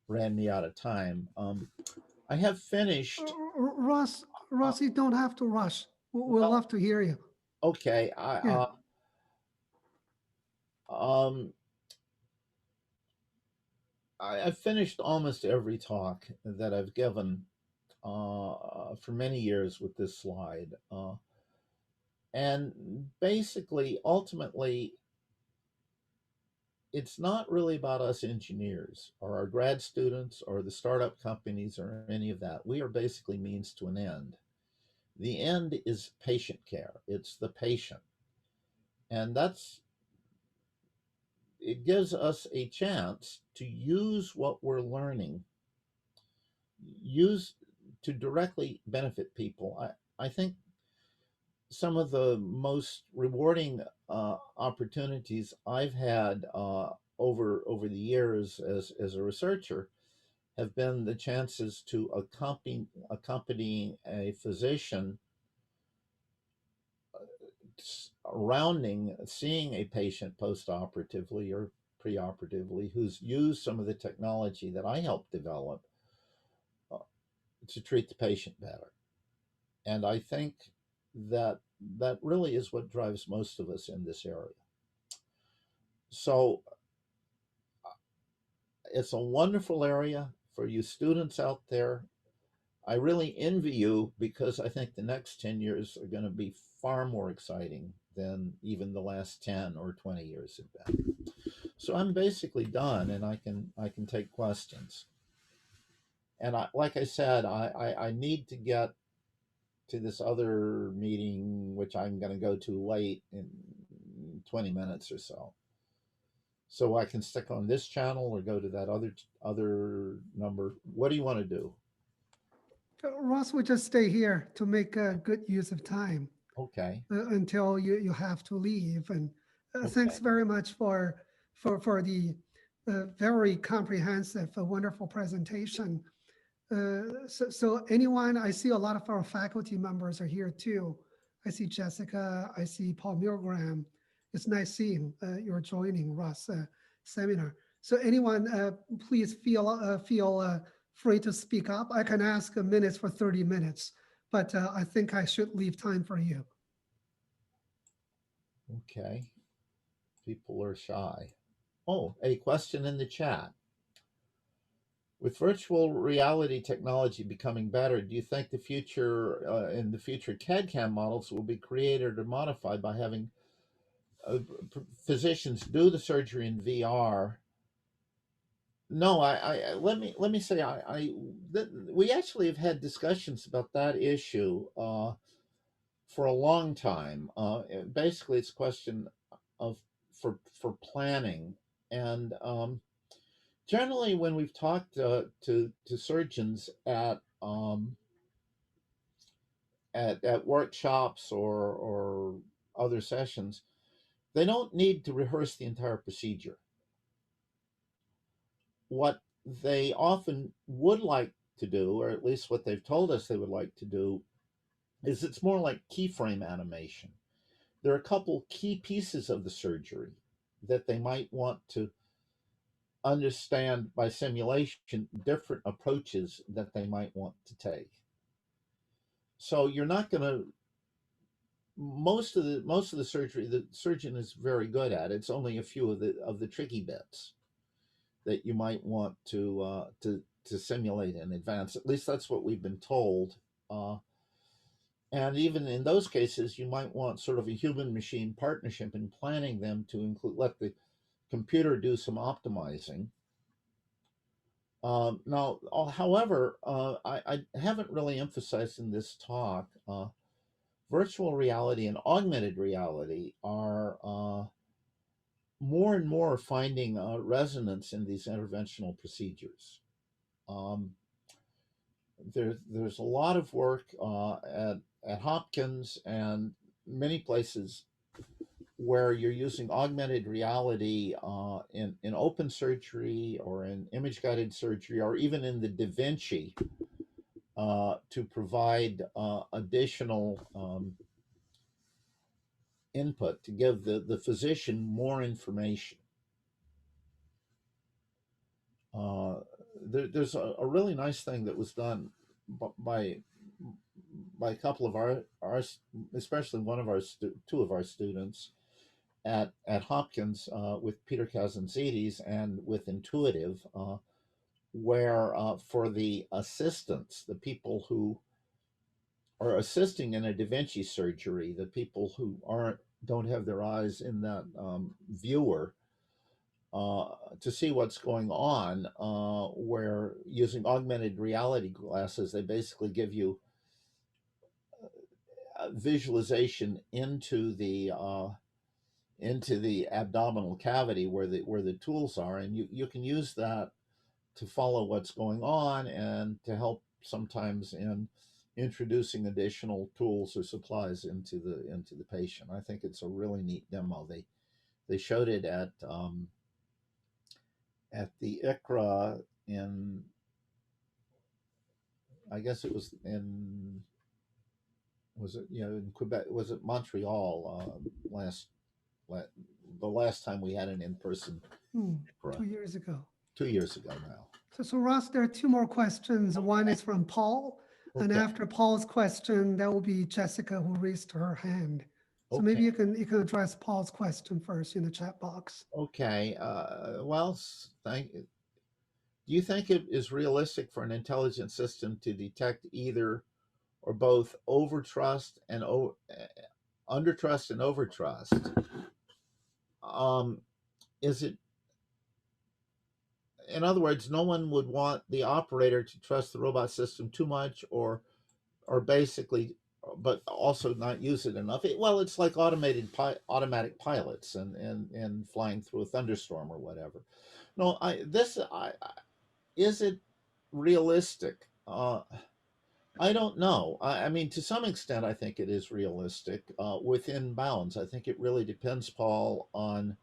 ran me out of time. I have finished. Ross, you don't have to rush. We'll Well, love to hear you. okay. Yeah. Um, I've finished almost every talk that I've given for many years with this slide. And basically, ultimately, it's not really about us engineers or our grad students or the startup companies or any of that. We are basically means to an end. The end is patient care, it's the patient. And it gives us a chance to use what we're learning, use to directly benefit people. I think some of the most rewarding opportunities I've had over the years as a researcher have been the chances to accompany a physician seeing a patient post-operatively or preoperatively who's used some of the technology that I helped develop uh, to treat the patient better. And I think that that really is what drives most of us in this area. So it's a wonderful area for you students out there. I really envy you because I think the next 10 years are going to be far more exciting than even the last 10 or 20 years have been. So I'm basically done, and I can take questions. And like I said, I need to get to this other meeting, which I'm going to go to late in 20 minutes or so. So I can stick on this channel or go to that other number. What do you want to do? Ross will just stay here to make a good use of time Okay. until you have to leave. And thanks Okay. very much for the very comprehensive, wonderful presentation. So anyone, I see a lot of our faculty members are here too. I see Jessica, I see Paul Milgram. It's nice seeing you're joining Russ seminar. So anyone, please feel free to speak up. I can ask minutes for 30 minutes, but I think I should leave time for you. Okay. People are shy. Oh, a question in the chat. With virtual reality technology becoming better, do you think the future in the future CAD/CAM models will be created or modified by having physicians do the surgery in VR? No, let me say we actually have had discussions about that issue for a long time. Basically, it's a question of for planning and. Generally, when we've talked to surgeons at workshops or other sessions, they don't need to rehearse the entire procedure. What they often would like to do, or at least what they've told us they would like to do, is it's more like keyframe animation. There are a couple key pieces of the surgery that they might want to understand by simulation, different approaches that they might want to take. So you're not going to most of the surgery the surgeon is very good at. It's only a few of the tricky bits that you might want to simulate in advance. At least that's what we've been told. And even in those cases, you might want sort of a human machine partnership in planning them to include let the computer do some optimizing. Now, however, I haven't really emphasized in this talk, virtual reality and augmented reality are more and more finding resonance in these interventional procedures. There's a lot of work at Hopkins and many places where you're using augmented reality in open surgery or in image guided surgery or even in the Da Vinci to provide additional input to give the physician more information. There's a really nice thing that was done by a couple of our especially one of our two of our students at Hopkins with Peter Kazantzidis and with Intuitive, where for the assistants, the people who are assisting in a Da Vinci surgery, the people who don't have their eyes in that viewer, to see what's going on, where using augmented reality glasses, they basically give you visualization into the abdominal cavity where the tools are, and you can use that to follow what's going on and to help sometimes in introducing additional tools or supplies into the patient. I think it's a really neat demo. They showed it at the ICRA in, I guess it was in, was it, in Quebec, was it Montreal the last time we had an in-person ICRA. 2 years ago. 2 years ago now. So Ross, there are two more questions. Okay. One is from Paul, and Okay. after Paul's question, that will be Jessica who raised her hand. So maybe you can address Paul's question first in the chat box. Okay. Well, thank you. Do you think it is realistic for an intelligent system to detect either or both overtrust and undertrust and overtrust? Is it, in other words, no one would want the operator to trust the robot system too much, or basically, but also not use it enough? Well, it's like automatic pilots and flying through a thunderstorm or whatever. No, is it realistic? I don't know. I mean, to some extent, I think it is realistic within bounds. I think it really depends, Paul, on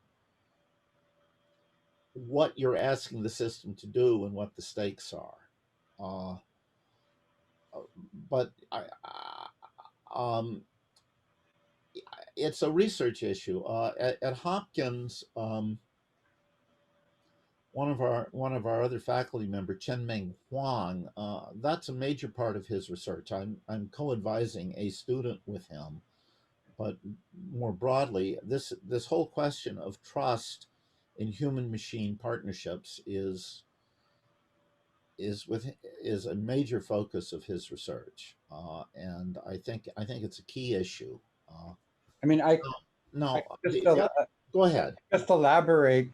what you're asking the system to do and what the stakes are. But it's a research issue. At Hopkins, one of our other faculty member, Chen-Ming Huang, that's a major part of his research. I'm co-advising a student with him, but more broadly, this whole question of trust in human-machine partnerships is a major focus of his research, and I think it's a key issue. I mean, Go ahead. Just elaborate.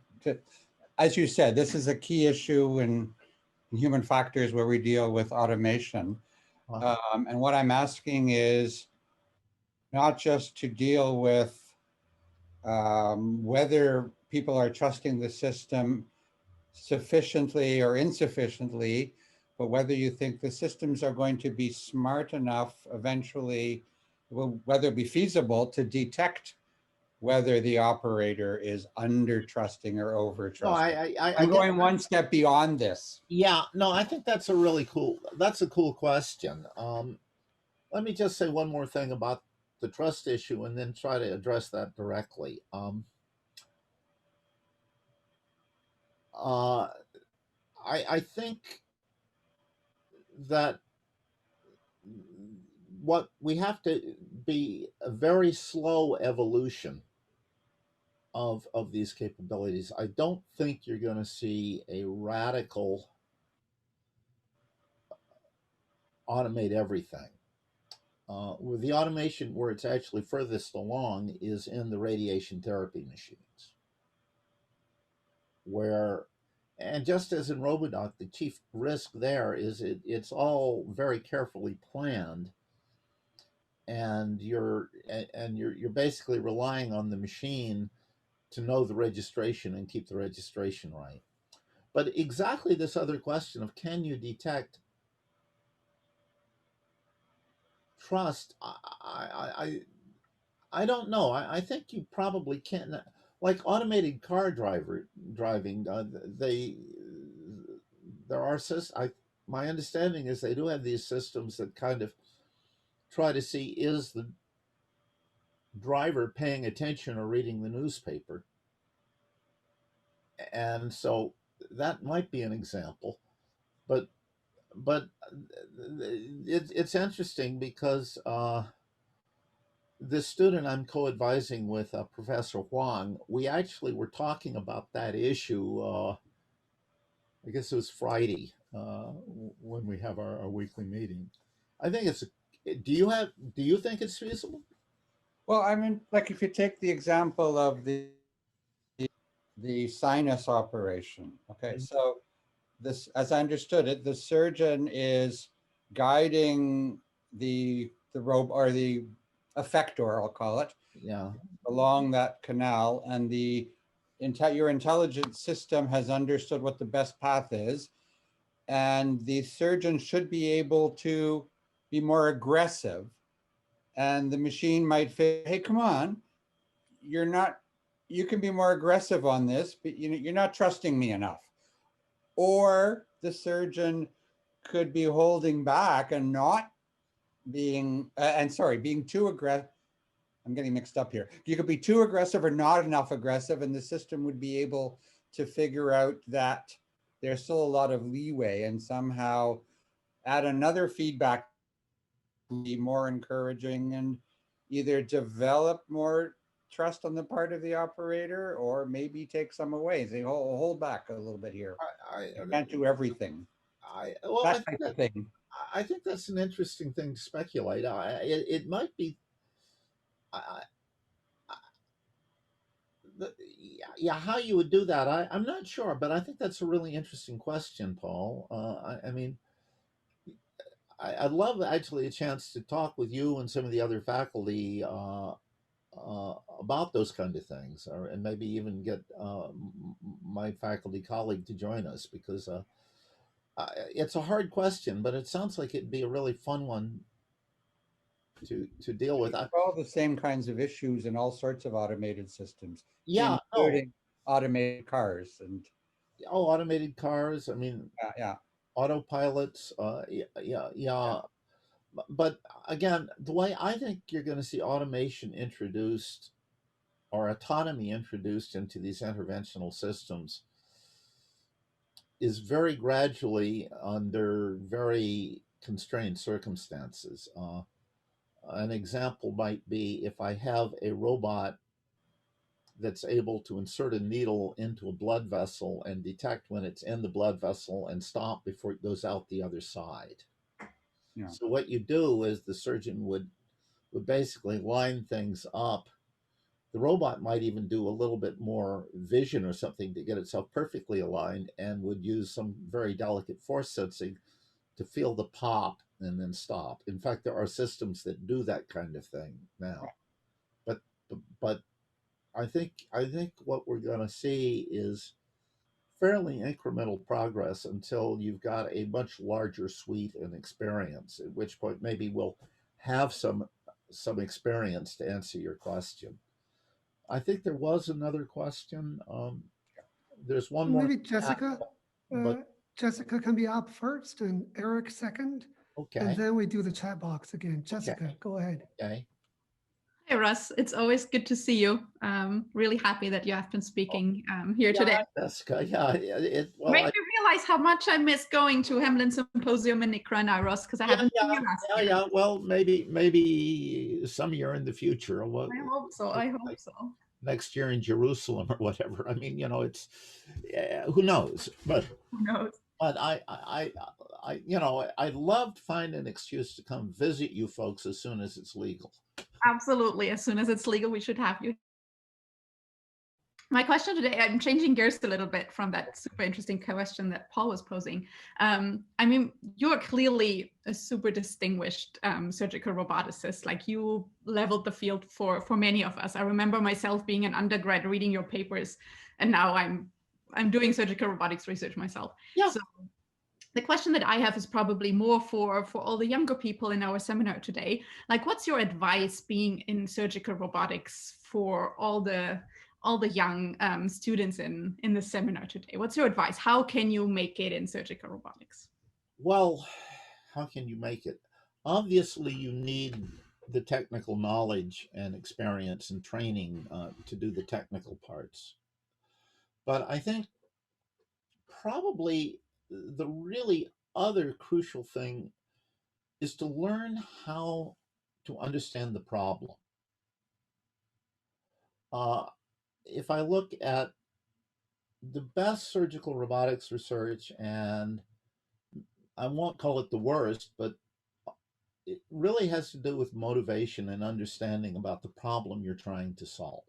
As you said, this is a key issue in human factors where we deal with automation. And what I'm asking is not just to deal with whether people are trusting the system sufficiently or insufficiently, but whether you think the systems are going to be smart enough eventually, whether it be feasible to detect whether the operator is under trusting or over trusting. No, I'm going one step beyond this. Yeah, no, I think that's a cool question. Let me just say one more thing about the trust issue and then try to address that directly. I think that what we have to be a very slow evolution of these capabilities. I don't think you're going to see a radical automate everything. With the automation where it's actually furthest along is in the radiation therapy machines, where, and just as in Robodoc, the chief risk there is it's all very carefully planned, and you're basically relying on the machine to know the registration and keep the registration right. But exactly this other question of can you detect trust, I don't know. I think you probably can't. Like automated car driving. They there are my understanding is they do have these systems that kind of try to see, is the driver paying attention or reading the newspaper, and so that might be an example. But it's interesting because the student I'm co-advising with, Professor Huang, we actually were talking about that issue. I guess it was Friday when we have our weekly meeting. I think it's. Do you think it's feasible? Well, I mean, like if you take the example of the sinus operation, okay, Mhm. so this, as I understood it, the surgeon is guiding the rope or the effector, I'll call it, Yeah. along that canal, and your intelligence system has understood what the best path is, and the surgeon should be able to be more aggressive, and the machine might say, hey, come on, you're not, you can be more aggressive on this, but you're not trusting me enough. Or the surgeon could be holding back and not being being too aggressive. I'm getting mixed up here. You could be too aggressive or not enough aggressive, and the system would be able to figure out that there's still a lot of leeway and somehow add another feedback, be more encouraging, and either develop more trust on the part of the operator or maybe take some away. Say, hold back a little bit here. I, You can't do everything. well, That type of thing. I think that's an interesting thing to speculate. It might be. I, yeah, how you would do that, I'm not sure, but I think that's a really interesting question, Paul. I mean, I'd love actually a chance to talk with you and some of the other faculty about those kind of things, and maybe even get my faculty colleague to join us because it's a hard question, but it sounds like it'd be a really fun one to deal with. All the same kinds of issues in all sorts of automated systems, Yeah, no, including automated cars and oh, automated cars. I mean, yeah. autopilots. Yeah. But again, the way I think you're going to see automation introduced or autonomy introduced into these interventional systems is very gradually under very constrained circumstances. An example might be if I have a robot that's able to insert a needle into a blood vessel and detect when it's in the blood vessel and stop before it goes out the other side. Yeah. So what you do is the surgeon would basically line things up. The robot might even do a little bit more vision or something to get itself perfectly aligned and would use some very delicate force sensing to feel the pop and then stop. In fact, there are systems that do that kind of thing now. But but I think what we're going to see is fairly incremental progress until you've got a much larger suite and experience, at which point maybe we'll have some experience to answer your question. I think there was another question. There's one more. Maybe Jessica, But Jessica can be up first and Eric second, and okay, then we do the chat box again. okay, Jessica, go ahead. okay. Hi, Russ. It's always good to see you. Really happy that you have been speaking here Yeah, today. Jessica. Yeah, well, Made me realize how much I miss going to Hamlin Symposium in Nicra now, Russ, because I haven't seen you last year. yeah. Well, maybe some year in the future. What I hope so. I hope so. next year in Jerusalem or whatever. I mean, it's who knows, but Who knows? I'd love to find an excuse to come visit you folks as soon as it's legal. Absolutely. As soon as it's legal, we should have you. My question today, I'm changing gears a little bit from that super interesting question that Paul was posing. I mean, you're clearly a super distinguished surgical roboticist. Like, you leveled the field for many of us. I remember myself being an undergrad reading your papers, and now I'm doing surgical robotics research myself. Yeah. So the question that I have is probably more for all the younger people in our seminar today. Like, what's your advice being in surgical robotics for all the young students in the seminar today? What's your advice? How can you make it in surgical robotics? Well, how can you make it? Obviously, you need the technical knowledge and experience and training to do the technical parts. But I think probably the really other crucial thing is to learn how to understand the problem. If I look at the best surgical robotics research, and I won't call it the worst, but it really has to do with motivation and understanding about the problem you're trying to solve.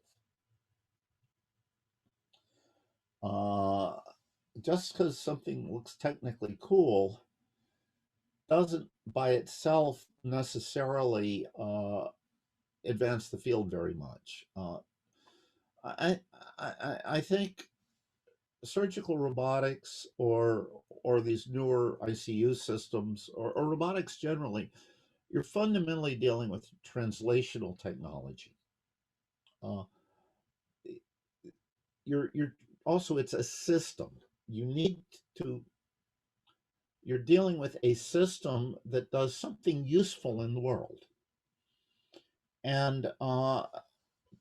Just because something looks technically cool doesn't by itself necessarily advance the field very much. I think surgical robotics or these newer ICU systems or robotics generally, you're fundamentally dealing with translational technology. Uh, you're also, it's a system. You need to you're dealing with a system that does something useful in the world. And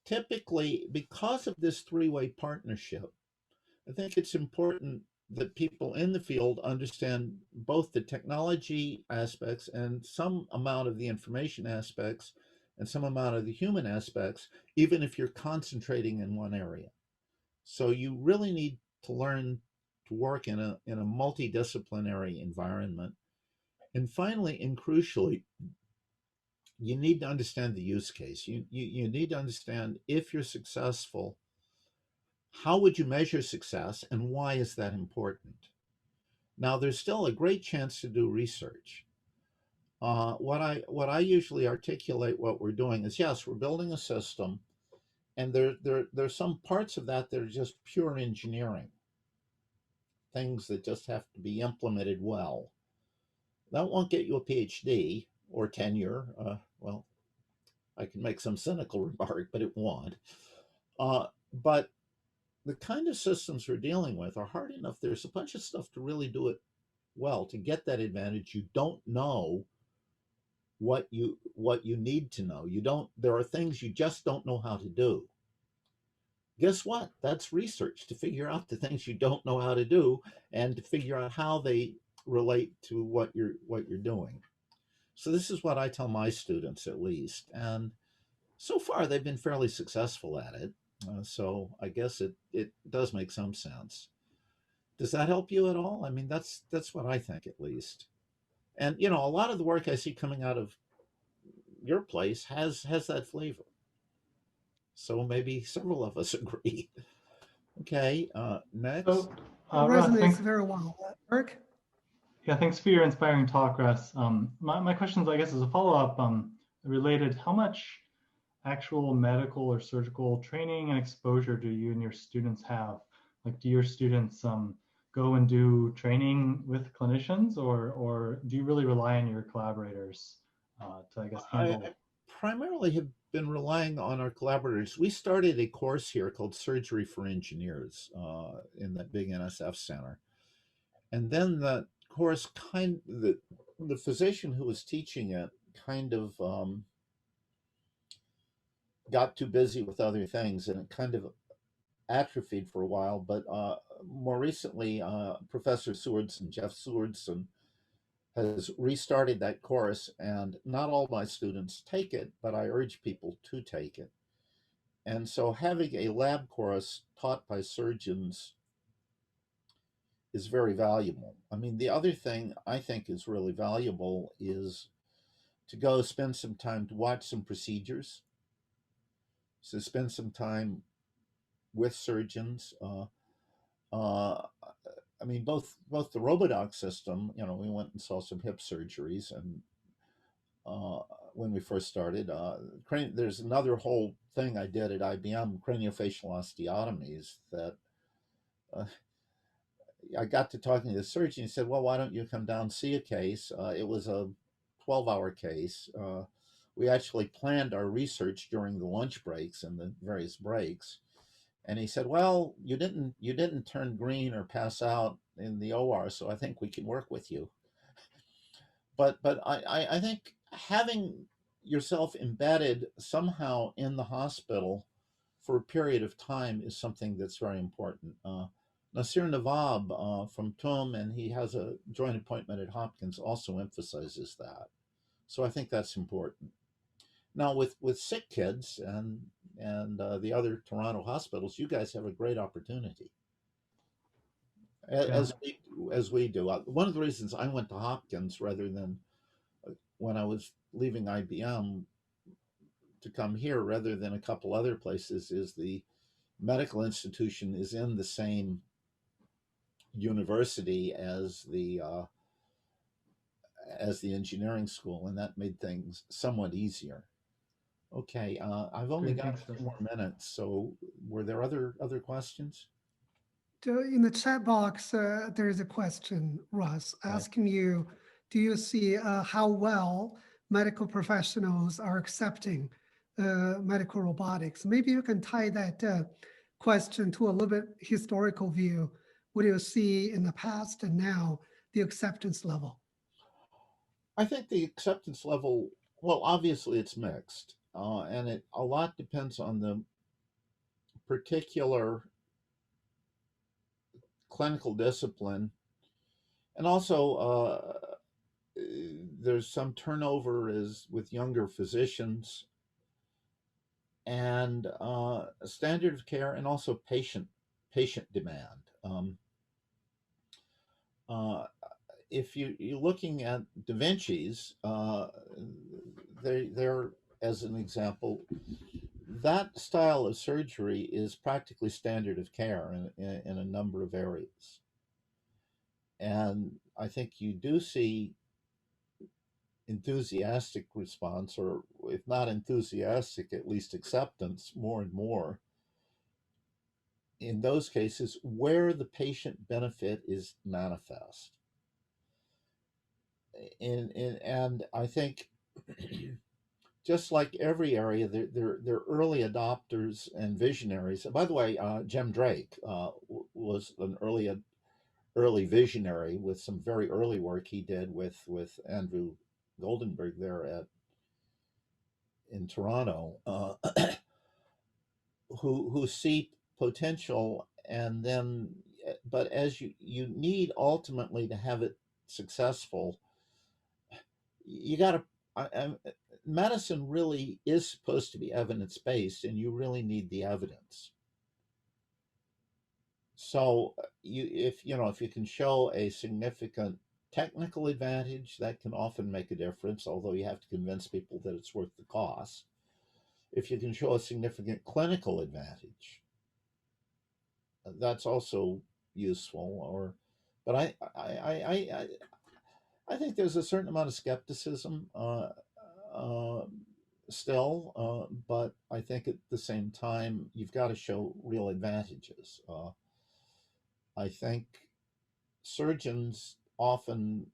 typically, because of this three-way partnership, I think it's important that people in the field understand both the technology aspects and some amount of the information aspects and some amount of the human aspects, even if you're concentrating in one area. So you really need to learn to work in a multidisciplinary environment. And finally, and crucially, you need to understand the use case. You need to understand, if you're successful, how would you measure success and why is that important? Now, there's still a great chance to do research. What I usually articulate what we're doing is, yes, we're building a system, and there's some parts of that are just pure engineering, things that just have to be implemented well. That won't get you a PhD or tenure. Well, I can make some cynical remark, but it won't. But the kind of systems we're dealing with are hard enough. There's a bunch of stuff to really do it well. To get that advantage, you don't know what you need to know. There are things you just don't know how to do. Guess what? That's research, to figure out the things you don't know how to do and to figure out how they relate to what you're doing. So this is what I tell my students, at least, and so far they've been fairly successful at it. So I guess it does make some sense. Does that help you at all? I mean, that's what I think, at least. And a lot of the work I see coming out of your place has that flavor. So maybe several of us agree. Okay, next. So, It Russ, resonates thanks. very well. Eric? Yeah, thanks for your inspiring talk, Russ. My questions, I guess, as a follow-up, related, how much actual medical or surgical training and exposure do you and your students have? Like, do your students go and do training with clinicians, or do you really rely on your collaborators to, I guess, handle? I primarily have been relying on our collaborators. We started a course here called Surgery for Engineers in that big NSF center. And then the course the physician who was teaching it kind of got too busy with other things, and it kind of atrophied for a while. But more recently, Professor Sewardson, Jeff Sewardson, has restarted that course, and not all my students take it, but I urge people to take it. And so having a lab course taught by surgeons is very valuable. I mean, the other thing I think is really valuable is to go spend some time to watch some procedures. So spend some time with surgeons. I mean, both the Robodoc system. We went and saw some hip surgeries, and when we first started, there's another whole thing I did at IBM, craniofacial osteotomies, that I got to talking to the surgeon. He said, "Well, why don't you come down see a case?" It was a 12-hour case. We actually planned our research during the lunch breaks and the various breaks. And he said, "Well, you didn't turn green or pass out in the OR, so I think we can work with you." But I think having yourself embedded somehow in the hospital for a period of time is something that's very important. Nasir Nawab from TUM, and he has a joint appointment at Hopkins, also emphasizes that. So I think that's important. Now with sick kids and the other Toronto hospitals, you guys have a great opportunity, Yeah. as we do. One of the reasons I went to Hopkins rather than when I was leaving IBM to come here rather than a couple other places is the medical institution is in the same university as the engineering school, and that made things somewhat easier. Okay, I've only Great, got thanks, a few Russ. more minutes, so were there other questions? In the chat box, there is a question, Russ, Right. asking you, do you see how well medical professionals are accepting medical robotics? Maybe you can tie that question to a little bit historical view. What do you see in the past and now, the acceptance level? I think the acceptance level, well, obviously it's mixed, and a lot depends on the particular clinical discipline, and also there's some turnover is with younger physicians, and standard of care, and also patient demand. Uh, if you're looking at Da Vinci's, they're as an example, that style of surgery is practically standard of care in a number of areas. And I think you do see enthusiastic response, or if not enthusiastic, at least acceptance more and more in those cases where the patient benefit is manifest. And I think just like every area, they're early adopters and visionaries. By the way, Jim Drake was an early visionary with some very early work he did with Andrew Goldenberg there in Toronto, who see potential, and then but as you need ultimately to have it successful, you got to medicine really is supposed to be evidence-based, and you really need the evidence. So if you can show a significant technical advantage, that can often make a difference, although you have to convince people that it's worth the cost. If you can show a significant clinical advantage, that's also useful. But I think there's a certain amount of skepticism still, but I think at the same time you've got to show real advantages. I think surgeons often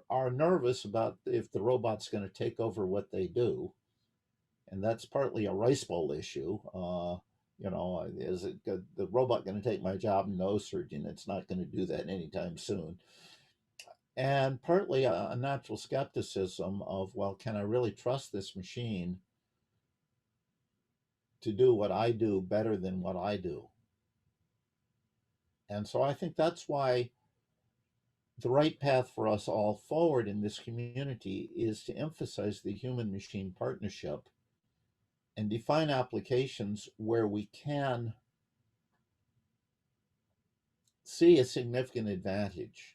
are nervous about if the robot's going to take over what they do, and that's partly a rice bowl issue. Is the robot going to take my job? No, surgeon, it's not going to do that anytime soon. And partly a natural skepticism of, well, can I really trust this machine to do what I do better than what I do? And so I think that's why the right path for us all forward in this community is to emphasize the human-machine partnership and define applications where we can see a significant advantage.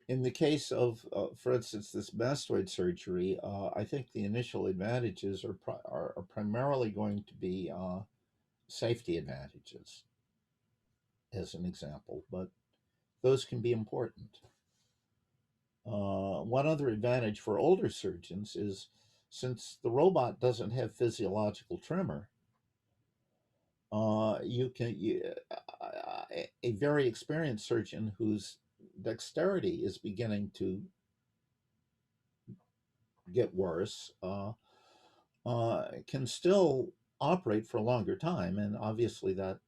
In the case of, for instance, this mastoid surgery, I think the initial advantages are primarily going to be safety advantages, as an example, but those can be important. One other advantage for older surgeons is, since the robot doesn't have physiological tremor, a very experienced surgeon whose dexterity is beginning to get worse can still operate for a longer time, and obviously that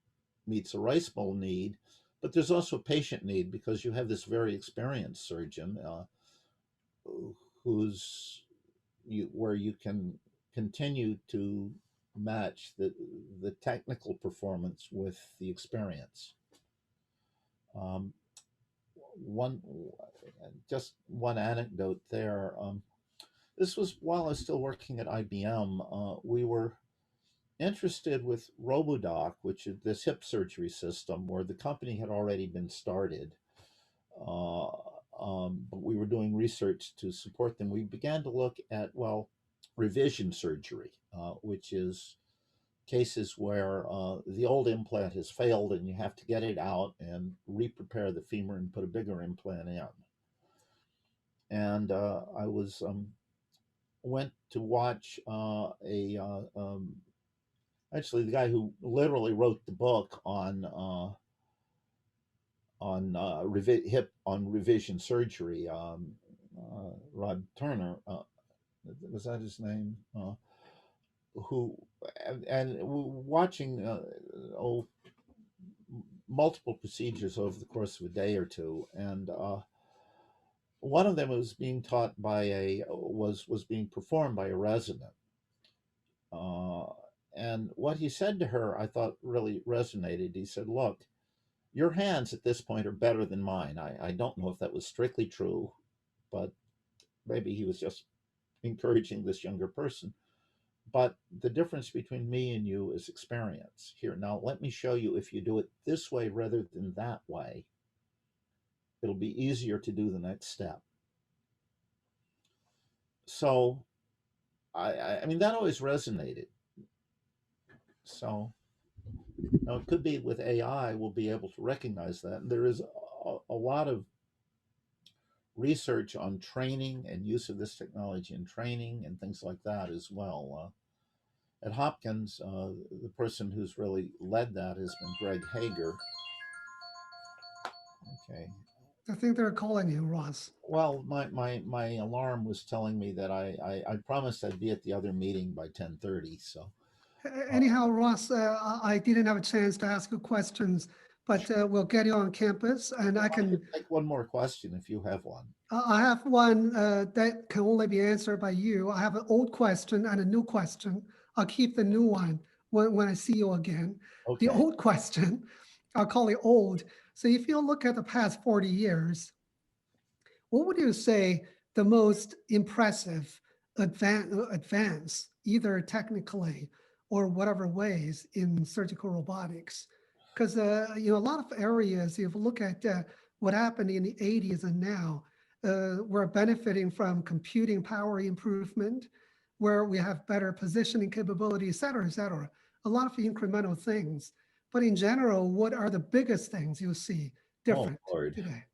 meets a rice bowl need. But there's also a patient need because you have this very experienced surgeon where you can continue to match the technical performance with the experience. One just one anecdote there. This was while I was still working at IBM. We were interested with RoboDoc, which is this hip surgery system, where the company had already been started. But we were doing research to support them. We began to look at, well, revision surgery, which is cases where the old implant has failed and you have to get it out and re-prepare the femur and put a bigger implant in. And I went to watch actually the guy who literally wrote the book on hip on revision surgery, Rod Turner, was that his name? Who and watching multiple procedures over the course of a day or two, and one of them was being taught by was being performed by a resident. And what he said to her, I thought really resonated. He said, "Look, your hands at this point are better than mine." I don't know if that was strictly true, but maybe he was just encouraging this younger person. But the difference between me and you is experience. Here, now let me show you, if you do it this way rather than that way, it'll be easier to do the next step. So, I mean, that always resonated. So, now it could be with AI, we'll be able to recognize that. And there is a lot of research on training and use of this technology in training and things like that as well. At Hopkins, the person who's really led that has been Greg Hager. Okay. I think they're calling you, Ross. Well, my alarm was telling me that I promised I'd be at the other meeting by 10:30. So Anyhow, Ross, I didn't have a chance to ask you questions, but we'll get you on campus, and I can take one more question if you have one. I have one that can only be answered by you. I have an old question and a new question. I'll keep the new one when I see you again. Okay. The old question, I'll call it old. So if you look at the past 40 years, what would you say the most impressive advance, either technically or whatever ways, in surgical robotics? Because a lot of areas, if you look at what happened in the 80s and now, we're benefiting from computing power improvement, where we have better positioning capability, et cetera, et cetera. A lot of incremental things. But in general, what are the biggest things you see different today?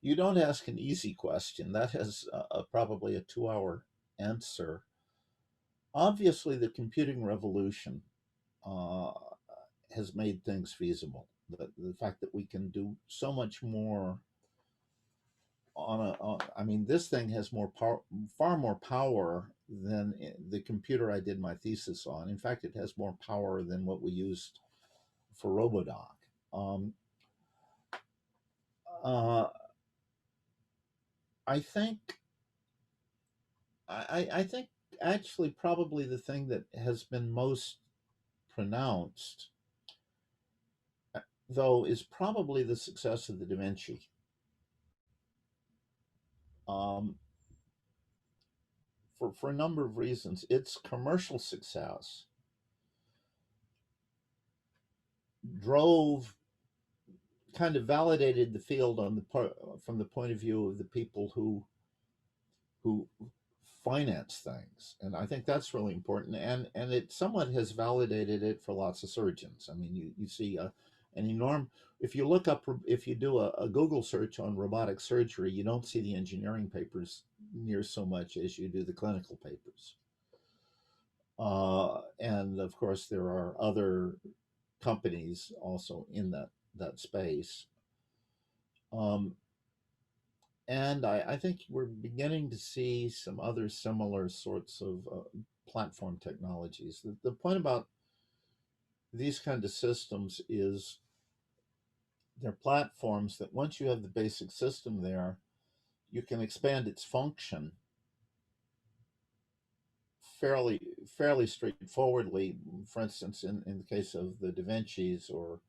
You don't ask an easy question. That has probably a 2-hour answer. Obviously, the computing revolution has made things feasible. The fact that we can do so much more I mean, this thing has more power, far more power than the computer I did my thesis on. In fact, it has more power than what we used for RoboDoc. I think actually probably the thing that has been most pronounced, though, is probably the success of the Da Vinci. For a number of reasons. Its commercial success kind of validated the field from the point of view of the people who finance things, and I think that's really important. And it somewhat has validated it for lots of surgeons. I mean, you see an enormous. If you do a Google search on robotic surgery, you don't see the engineering papers near so much as you do the clinical papers. And of course, there are other companies also in that space. And I think we're beginning to see some other similar sorts of platform technologies. The point about these kind of systems is they're platforms that once you have the basic system there, you can expand its function fairly straightforwardly. For instance, in the case of the Da Vinci's or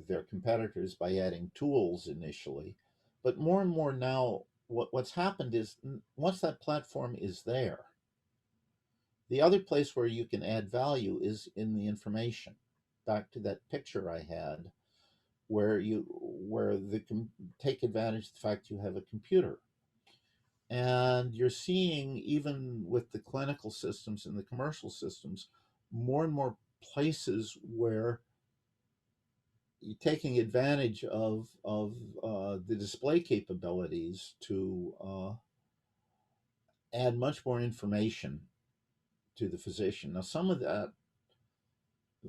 their competitors, by adding tools initially. But more and more now, what's happened is once that platform is there, the other place where you can add value is in the information. Back to that picture I had, where they can take advantage of the fact you have a computer. And you're seeing, even with the clinical systems and the commercial systems, more and more places where you're taking advantage of the display capabilities to add much more information to the physician. Now, some of that,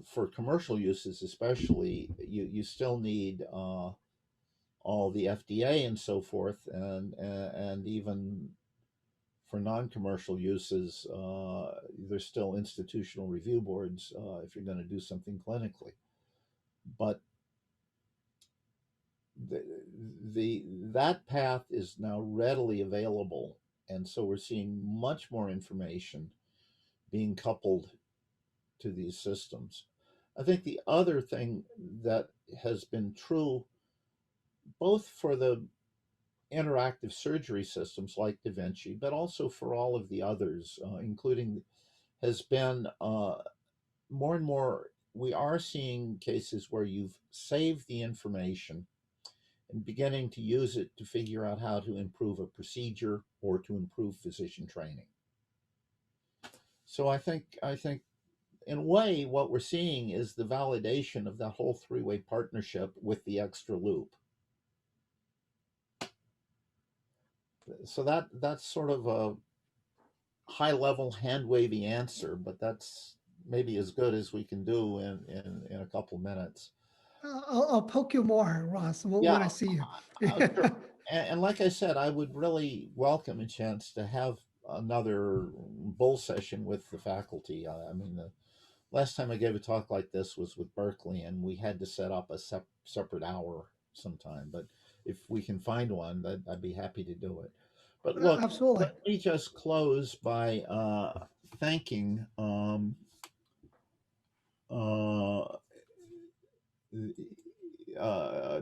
for commercial uses especially, you still need all the FDA and so forth, and even for non-commercial uses, there's still institutional review boards if you're going to do something clinically. But that path is now readily available, and so we're seeing much more information being coupled to these systems. I think the other thing that has been true both for the interactive surgery systems like Da Vinci, but also for all of the others, including, has been more and more, we are seeing cases where you've saved the information and beginning to use it to figure out how to improve a procedure or to improve physician training. So I think in a way, what we're seeing is the validation of that whole three-way partnership with the extra loop. So that's sort of a high-level hand-wavy answer, but that's maybe as good as we can do in a couple minutes. I'll poke you more, Ross, when I see you. Sure. And like I said, I would really welcome a chance to have another bull session with the faculty. I mean, the last time I gave a talk like this was with Berkeley, and we had to set up a separate hour sometime. But if we can find one, I'd be happy to do it. But look, absolutely. Let me just close by thanking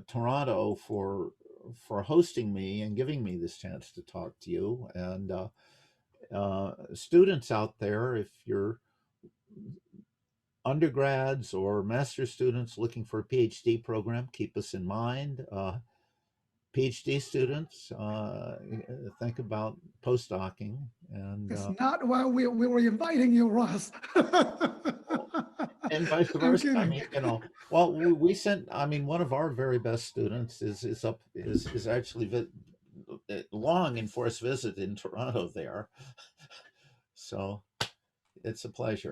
Toronto for hosting me and giving me this chance to talk to you. And students out there, if you're undergrads or master's students looking for a PhD program, keep us in mind. PhD students, think about postdocing. And it's not why we were inviting you, Ross. And vice versa. I mean, well, we sent. I mean, one of our very best students is actually long in forced visit in Toronto there. So it's a pleasure.